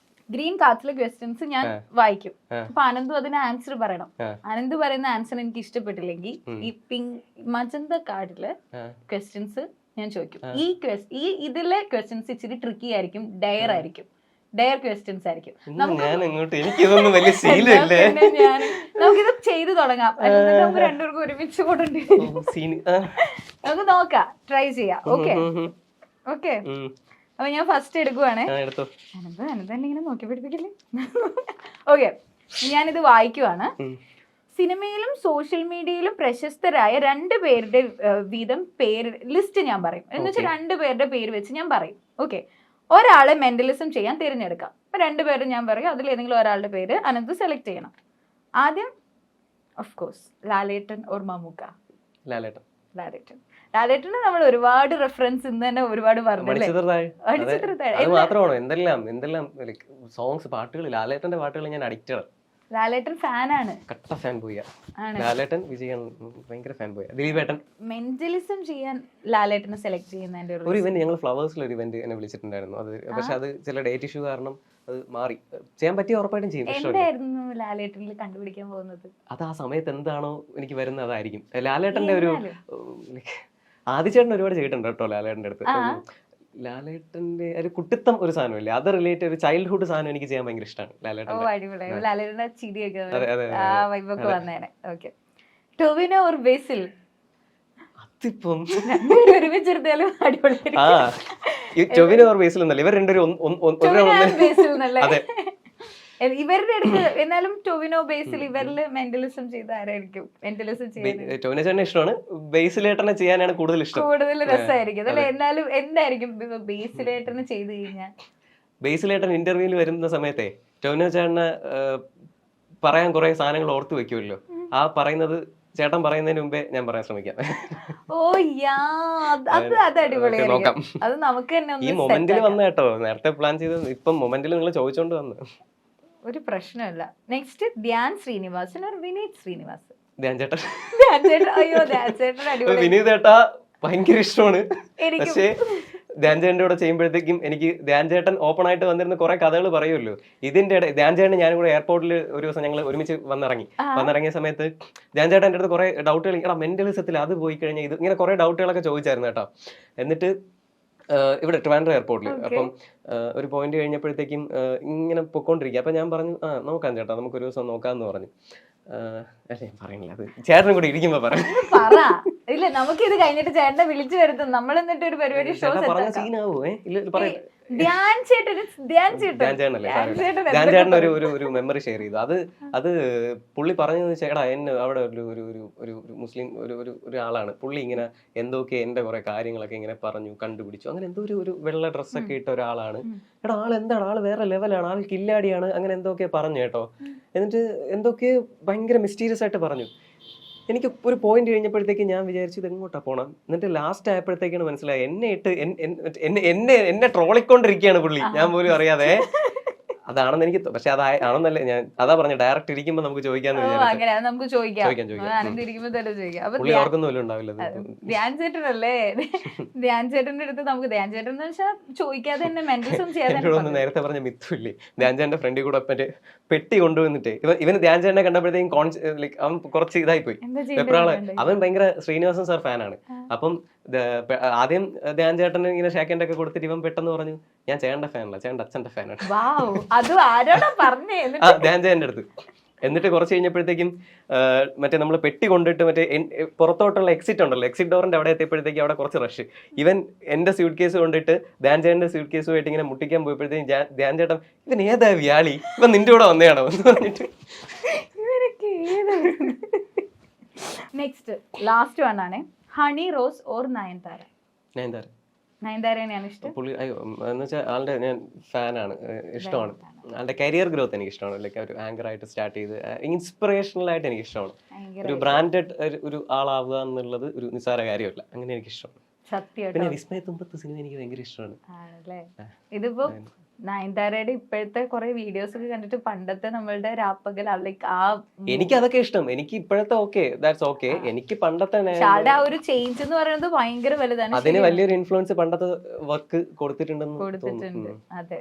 ഗ്രീൻ കാർഡ്സിലെ ക്വസ്റ്റ്യൻസ് ഞാൻ വായിക്കും. അപ്പൊ അനന്തു അതിന് ആൻസർ പറയണം. അനന്ത് പറയുന്ന ആൻസർ എനിക്ക് ഇഷ്ടപ്പെട്ടില്ലെങ്കിൽ ഈ പിങ്ക് മജന്ത കാർഡിലെ ക്വസ്റ്റ്യൻസ് ഞാൻ ചോദിക്കും. ഈ ഇതിലെ ക്വസ്റ്റ്യൻസ് ഇച്ചിരി ട്രിക്കി ആയിരിക്കും, ഡയർ ആയിരിക്കും, ഡയർ ക്വസ്റ്റ്യൻസ് ആയിരിക്കും. നമുക്കിത് ചെയ്തു തുടങ്ങാം. നമുക്ക് രണ്ടുപേർക്കും ഒരുമിച്ച് കൊണ്ടുണ്ട്, നമുക്ക് നോക്കാം, ട്രൈ ചെയ്യാം. ഓക്കെ ഓക്കെ, അപ്പൊ ഞാൻ ഫസ്റ്റ് എടുക്കുവാണേ. അനന്തന്നെ ഇങ്ങനെ നോക്കി പിടിപ്പിക്കില്ലേ? ഓക്കെ, ഞാനിത് വായിക്കുവാണ്. സിനിമയിലും സോഷ്യൽ മീഡിയയിലും പ്രശസ്തരായ 2 പേരുടെ വീതം പേര് ലിസ്റ്റ് ഞാൻ പറയും. എന്ന് വെച്ചാൽ 2 പേരുടെ പേര് വെച്ച് ഞാൻ പറയും. ഓക്കെ, ഒരാളെ മെന്റലിസം ചെയ്യാൻ തിരഞ്ഞെടുക്കാം. അപ്പൊ 2 പേര് ഞാൻ പറയും, അതിൽ ഏതെങ്കിലും ഒരാളുടെ പേര് അനന്ത് സെലക്ട് ചെയ്യണം. ആദ്യം of course Lalettan or Mammookka. ലാലേട്ടന് നമ്മൾ ഒരുപാട് റെഫറൻസ് ഇന്ന് തന്നെ ഒരുപാട് പറഞ്ഞല്ലേ. മാത്രമാണോ എന്തെല്ലാം സോങ്സ്, പാട്ടുകൾ, ലാലേട്ടന്റെ പാട്ടുകൾ ഞാൻ അഡിക്റ്റഡ്. ലാലേട്ടൻ ഫാനാണ്, കട്ട ഫാൻ ബോയാ ലാലേട്ടൻ. വിജയൻ ഭയങ്കര ഫാൻ ബോയാ. ദിലീപേട്ടൻ. മെന്റലിസം ചെയ്യാൻ ലാലേട്ടനെ സെലക്ട് ചെയ്യുന്നതിന്റെ ഒരു ഇവന്റ് ഞങ്ങൾ ഫ്ലവേഴ്സിൽ ഒരു ഇവന്റ് എന്നെ വിളിച്ചിട്ടുണ്ടായിരുന്നു. അത് പക്ഷെ അത് ചില ഡേറ്റ് ഇഷ്യൂ കാരണം അത് മാറി. ചെയ്യാൻ പറ്റിയ ഉറപ്പായിട്ടും ചെയ്യും. എന്തായിരുന്നു ലാലേട്ടനിൽ കണ്ടുപിടിക്കാൻ പോകുന്നത്? അത് ആ സമയത്ത് എന്താണോ എനിക്ക് വരുന്നത് അതായിരിക്കും. ലാലേട്ടന്റെ ഒരു ആദിച്ചേട്ടൻ ഒരുപാട് ചെയ്തിട്ടുണ്ട് കേട്ടോ ലാലേട്ടന്റെ അടുത്ത്. ലാലേട്ടന്റെ ഒരു കുട്ടിത്തം ഒരു സാധനമില്ലേ, അത് റിലേറ്റ് ഒരു ചൈൽഡ്ഹുഡ് സാധനം എനിക്ക് ചെയ്യാൻ ഭയങ്കര ഇഷ്ടമാണ് ലാലേട്ടന്റെ ചിരിയൊക്കെ വന്നേനെ. ഓക്കെ, ടൊവിനോ ഓർ ബേസിൽ? അതിപ്പം ഒരുമിച്ചെടുത്താലും അടിപൊളി. ടൊവിനോ ഓർ ബേസിൽ എന്നല്ല, ഇവർ രണ്ടുപേരും അതെ. ഇവരുടെ അടുത്ത് എന്നാലും ടൊവിനോ ബേസിൽ ഇവരിൽ മെന്റലിസം ചെയ്ത ആരായിരിക്കും? മെന്റലിസം ചെയ്യുന്നത് ടൊവിനോ ചേട്ടനെ ഇഷ്ടമാണ്, ബേസിലേട്ടനെ ചെയ്യാനാണ് കൂടുതൽ ഇഷ്ടം. കൂടുതൽ രസമായിരിക്കും അല്ലെ? എന്നാലും എന്തായിരിക്കും ബേസിലേട്ടന് ചെയ്ത് കഴിഞ്ഞാൽ? ബേസിലേട്ടൻ ഇന്റർവ്യൂവിൽ വരുന്ന സമയത്തെ ടൊവിനോ ചേട്ടനെ പറയാൻ കുറെ സാധനങ്ങൾ ഓർത്തു വെക്കുമല്ലോ, ആ പറയുന്നത് ചേട്ടൻ പറയുന്നതിന് മുമ്പേ ഞാൻ പറയാൻ ശ്രമിക്കാം. ഓ യാ, അത് അടിപൊളിയായിരിക്കും. അത് നമുക്ക് തന്നെ ഈ മൊമെന്റിൽ വന്ന കേട്ടോ, നേരത്തെ പ്ലാൻ ചെയ്ത് ഇപ്പം മൊമെന്റിൽ നിങ്ങൾ ചോദിച്ചോണ്ട് വന്നു. ഒരു പ്രശ്നമല്ല. Next Dhyan Sreenivasan or Vineeth Sreenivasan? ധ്യാൻ ചേട്ടൻ. അയ്യോ ധ്യാൻ ചേട്ടൻ അടിപൊളി. വിനീത് ചേട്ടാ ഭയങ്കര ഇഷ്ടമാണ്. പക്ഷേ ധ്യാൻ ചേട്ടൻ്റെ കൂടെ ചെയ്യുമ്പോഴത്തേക്കും എനിക്ക് ധ്യാൻ ചേട്ടൻ ഓപ്പൺ ആയിട്ട് വന്നിരുന്ന കുറെ കഥകൾ പറയുമല്ലോ. ഇതിന്റെ ധ്യാൻ ചേട്ടൻ ഞാനും കൂടെ എയർപോർട്ടിൽ ഒരു ദിവസം ഞങ്ങൾ ഒരുമിച്ച് വന്നിറങ്ങിയ സമയത്ത് ധ്യാൻ ചേട്ടൻ എൻ്റെ അടുത്ത് കുറെ ഡൗട്ടുകൾ, എടാ മെന്റലിസത്തിൽ അത് പോയി കഴിഞ്ഞാൽ ഇത് ഇങ്ങനെ കുറെ ഡൗട്ടുകളൊക്കെ ചോദിച്ചായിരുന്നു കേട്ടോ. എന്നിട്ട് ഇവിടെ ട്രിവാൻഡ്രം എയർപോർട്ടിൽ അപ്പം ഒരു പോയിന്റ് കഴിഞ്ഞപ്പോഴത്തേക്കും ഇങ്ങനെ പൊക്കോണ്ടിരിക്കുക. അപ്പൊ ഞാൻ പറഞ്ഞു നോക്കാം ചേട്ടാ, നമുക്ക് ഒരു ദിവസം നോക്കാന്ന് പറഞ്ഞു. അല്ലേ പറയണില്ല, അത് ചേട്ടനും കൂടി ഇരിക്കുമ്പോ പറയാം. ഇല്ല, നമുക്ക് ഇത് കഴിഞ്ഞിട്ട് ചേട്ടനെ വിളിച്ചു വരുത്തും. നമ്മൾ എന്നിട്ട് ഒരു പരിപാടി ഷോ പറഞ്ഞ സീനാവോ? ഇല്ല പറയട്ടെ. ധ്യാൻ ചേട്ടൻ ഒരു മെമ്മറി ഷെയർ ചെയ്തു. അത് പുള്ളി പറഞ്ഞതെന്ന് വെച്ചാൽ, എടാ എന്നെ അവിടെ ഒരു മുസ്ലിം ഒരാളാണ്, പുള്ളി ഇങ്ങനെ എന്തൊക്കെ എന്റെ കുറെ കാര്യങ്ങളൊക്കെ ഇങ്ങനെ പറഞ്ഞു കണ്ടുപിടിച്ചു. അങ്ങനെ എന്തോ ഒരു വെള്ള ഡ്രസ്സൊക്കെ ഇട്ട ഒരാളാണ്. എടാ എന്താണ് ആള് വേറെ ലെവലാണ്, ആൾ കില്ലാടിയാണ്, അങ്ങനെ എന്തൊക്കെ പറഞ്ഞു കേട്ടോ. എന്നിട്ട് എന്തൊക്കെ ഭയങ്കര മിസ്റ്റീരിയസ് ആയിട്ട് പറഞ്ഞു. എനിക്ക് ഒരു പോയിന്റ് കഴിഞ്ഞപ്പോഴത്തേക്ക് ഞാൻ വിചാരിച്ചു ഇത് എങ്ങോട്ടാ പോണം. എന്നിട്ട് ലാസ്റ്റ് ആയപ്പോഴത്തേക്കാണ് മനസ്സിലായത് എന്നെ ട്രോളിക്കൊണ്ടിരിക്കുകയാണ് പുള്ളി, ഞാൻ പോലും അറിയാതെ. അതാണെന്ന് എനിക്ക്, പക്ഷെ അതാണെന്നല്ലേ ഞാൻ അതാ പറഞ്ഞു, ഡയറക്റ്റ് ഇരിക്കുമ്പോ നമുക്ക് ചോദിക്കാന്ന് പുള്ളി ഓർക്കൊന്നും ഉണ്ടാവില്ല. ധ്യാൻ ചേട്ടനല്ലേ, ധ്യാൻ ചേട്ടന്റെ അടുത്ത് നമുക്ക് ധ്യാൻ ചേട്ടൻ എന്ന് വെച്ചാൽ ചോദിക്കാതെ തന്നെ മെന്റലിസം ചെയ്യാതെ. നേരത്തെ പറഞ്ഞ മിത്തുല്ലേ, ധ്യാൻ ചേട്ടന്റെ ഫ്രണ്ടിൽ കൂടെ മറ്റേ പെട്ടി കൊണ്ടുവന്നിട്ട് ഇവന് ധ്യാൻ ചേട്ടനെ കണ്ടപ്പോഴത്തേക്കും അവൻ കുറച്ച് ഇതായി പോയി. എപ്പോഴാണ് അവൻ ഭയങ്കര ശ്രീനിവാസൻ സാർ ഫാനാണ്. അപ്പം ആദ്യം ധ്യാൻ ചേട്ടന് ഇങ്ങനെ ഷാക്കൻഡ് ഒക്കെ കൊടുത്തിട്ട് ഇവൻ പെട്ടെന്ന് പറഞ്ഞു, ഞാൻ ചേട്ടന്റെ ഫാനല്ല, ചേട്ടന്റെ അച്ഛന്റെ ഫാനാണ്. ധ്യാൻ ചേട്ടന്റെ അടുത്ത്. എന്നിട്ട് കുറച്ച് കഴിഞ്ഞപ്പോഴത്തേക്കും മറ്റേ നമ്മൾ പെട്ടി കൊണ്ടിട്ട് മറ്റേ പുറത്തോട്ടുള്ള എക്സിറ്റ് ഉണ്ടല്ലോ, എക്സിറ്റ് ഡോറിന്റെ അവിടെ എത്തിയപ്പോഴത്തേക്കും അവിടെ കുറച്ച് റഷ്. ഇവൻ എന്റെ സ്യൂട്ട് കേസ് കൊണ്ടിട്ട് ധ്യാൻ ചേട്ടന്റെ സ്യൂട്ട് കേസുമായിട്ട് ഇങ്ങനെ മുട്ടിക്കാൻ പോയപ്പോഴത്തേക്കും ധ്യാൻ ചേട്ടൻ, ഇവൻ ഏതാ വ്യാളി, ഇവൻ നിന്റെ കൂടെ വന്നതാണോ എന്ന് പറഞ്ഞിട്ട്. നെക്സ്റ്റ് ലാസ്റ്റ് വൺ ആണ്, ഹണി റോസ് ഓർ നയൻതാര? നയൻതാരയാണ് ഇഷ്ടം. പുള്ളി എന്ന് വെച്ചാൽ ആളുടെ ഞാൻ ഫാനാണ്, ഇഷ്ടമാണ്. ആളുടെ കരിയർ ഗ്രോത്ത് എനിക്ക് ഇഷ്ടമാണ്. ലൈക്ക് ഒരു ആങ്കർ ആയിട്ട് സ്റ്റാർട്ട് ചെയ്ത് ഇൻസ്പിറേഷണൽ ആയിട്ട് എനിക്ക് ഇഷ്ടമാണ്. ഒരു ബ്രാൻഡഡ് ഒരു ആളാവുക എന്നുള്ളത് ഒരു നിസ്സാര കാര്യമല്ല, അങ്ങനെ എനിക്ക് ഇഷ്ടമാണ്. പിന്നെ വിസ്മയത്തുമ്പത്ത് സിനിമ എനിക്ക് ഭയങ്കര ഇഷ്ടമാണ്. ഇതിപ്പോ നയൻതാരയുടെ ഇപ്പോഴത്തെ കുറെ വീഡിയോസ് ഒക്കെ കണ്ടിട്ട് പണ്ടത്തെ നമ്മളുടെ രാപ്പകൽ എനിക്ക് അതൊക്കെ ഇഷ്ടം. എനിക്ക് ഇപ്പോഴത്തെ ഓക്കെ, എനിക്ക് പണ്ടത്തെ ആ ഒരു ചേഞ്ച് എന്ന് പറയുന്നത് ഭയങ്കര വലുതാണ്. അതിന് വലിയൊരു ഇൻഫ്ലുവൻസ് പണ്ടത്തെ വർക്ക് കൊടുത്തിട്ടുണ്ട്. അതെ,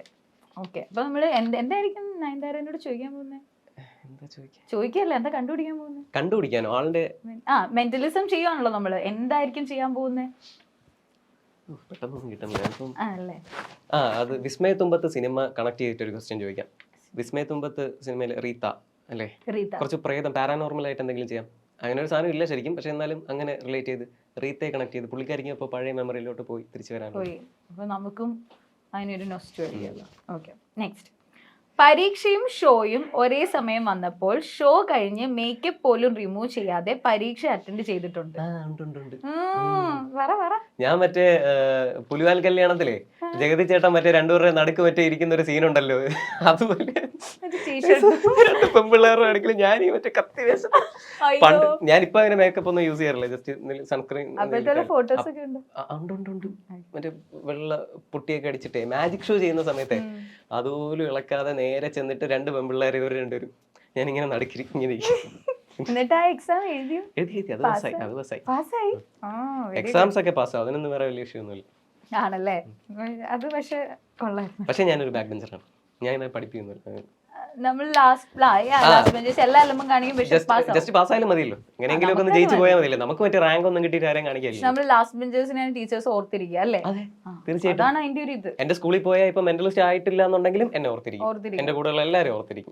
ഓക്കെ. അപ്പൊ നമ്മള് എന്തായിരിക്കും നയൻതാരനോട് ചോദിക്കാൻ പോകുന്നത്? ചോദിക്കല്ല, എന്താ കണ്ടുപിടിക്കാൻ പോകുന്നത്? കണ്ടുപിടിക്കാനോ? ആളുടെ മെന്റലിസം ചെയ്യുവാണല്ലോ നമ്മള്, എന്തായിരിക്കും ചെയ്യാൻ പോകുന്നത്? പെട്ടെന്നൊന്നും കിട്ടുന്നില്ല. അത് വിസ്മയത്തുമ്പത്ത് സിനിമ കണക്ട് ചെയ്തിട്ട് ഒരു ക്വസ്റ്റ്യൻ ചോദിക്കാം. വിസ്മയത്തുമ്പത്ത് സിനിമയിൽ റീത്ത അല്ലേ, കുറച്ച് പ്രേതം പാരാനോർമൽ ആയിട്ട് എന്തെങ്കിലും ചെയ്യാം. അങ്ങനെ ഒരു സാധനം ഇല്ല ശരിക്കും, പക്ഷെ എന്നാലും അങ്ങനെ റിലേറ്റ് ചെയ്ത് റീത്തയെ കണക്ട് ചെയ്ത് പുള്ളിക്കാരിക്കും ഇപ്പോൾ പഴയ മെമ്മറിയിലോട്ട് പോയി തിരിച്ചു വരാൻ. അപ്പൊ നമുക്കും അതിനൊരു നൊസ്റ്റാൾജിയ. Okay, next. പരീക്ഷയും ഷോയും ഒരേ സമയം വന്നപ്പോൾ ഷോ കഴിഞ്ഞ് മേക്കപ്പ് പോലും റിമൂവ് ചെയ്യാതെ പരീക്ഷ അറ്റൻഡ് ചെയ്തിട്ടുണ്ട്. ഞാൻ മറ്റേ പുലിവാൽ കല്യാണത്തിലെ ജഗതി ചേട്ടൻ മറ്റേ രണ്ടുപേരുടെ നടുക്ക് മറ്റേ ഇരിക്കുന്ന ഒരു സീനുണ്ടല്ലോ, അതുപോലെ പെൺപിള്ളേരുടെ അടുക്കൽ ഞാൻ ഈ മറ്റേ കത്തി വേഷം. പണ്ട് ഞാനിപ്പോ അങ്ങനെ മേക്കപ്പ് ഒന്നും യൂസ് ചെയ്യാറില്ല, ജസ്റ്റ് സൺസ്ക്രീൻ ഉണ്ട്. മറ്റേ വെള്ള പുട്ടിയൊക്കെ അടിച്ചിട്ടേ മാജിക് ഷോ ചെയ്യുന്ന സമയത്തെ അതുപോലും ഇളക്കാതെ നേരെ ചെന്നിട്ട് രണ്ട് പെൺപിള്ളേർ ഇവർ രണ്ടുപേരും ഞാൻ ഇങ്ങനെ ഇങ്ങനെ എന്നിട്ട് ആ എക്സാം എഴുതിയോ? എഴുതി അത് പാസ്സായി. പാസ്സായി. എക്സാംസ് ഒക്കെ പാസ്സാവും, അതിനൊന്നും വേറെ വലിയ വിഷയമൊന്നുമില്ല. ആണല്ലേ? അത് പക്ഷെ കൊള്ളായിരുന്നു. പക്ഷെ ഞാനൊരു ബാക്ക് ബെഞ്ചറാണ്, ഞാൻ ഇങ്ങനെ പഠിപ്പിക്കുന്നില്ല. നമ്മൾ ലാസ്റ്റ് ബെഞ്ചസ് എല്ലാ എല്ലാം കാണിക്കും, പക്ഷെ ജസ്റ്റ് പാസ്സായാലും മതിയല്ലോ, എങ്ങനെയെങ്കിലും ഒക്കെ ഒന്ന് ജയിച്ചു പോയാൽ മതിയല്ലോ. നമുക്ക് മറ്റേ റാങ്ക് ഒന്നും കിട്ടിയിട്ട് ആരെയും കാണിക്കില്ല. നമ്മൾ ലാസ്റ്റ് ബെഞ്ചേഴ്സിനെയാണ് ടീച്ചേഴ്സ് ഓർത്തിരിക്കുക അല്ലേ? തീർച്ചയായിട്ടും. അതാണ് അതിന്റെ ഒരു ഇത്. എന്റെ സ്കൂളിൽ പോയാൽ ഇപ്പൊ മെന്റലിസ്റ്റ് ആയിട്ടില്ല എന്നുണ്ടെങ്കിലും എന്നെ ഓർത്തിരിക്കും, എന്റെ കൂടെയുള്ള എല്ലാവരും ഓർത്തിരിക്കും.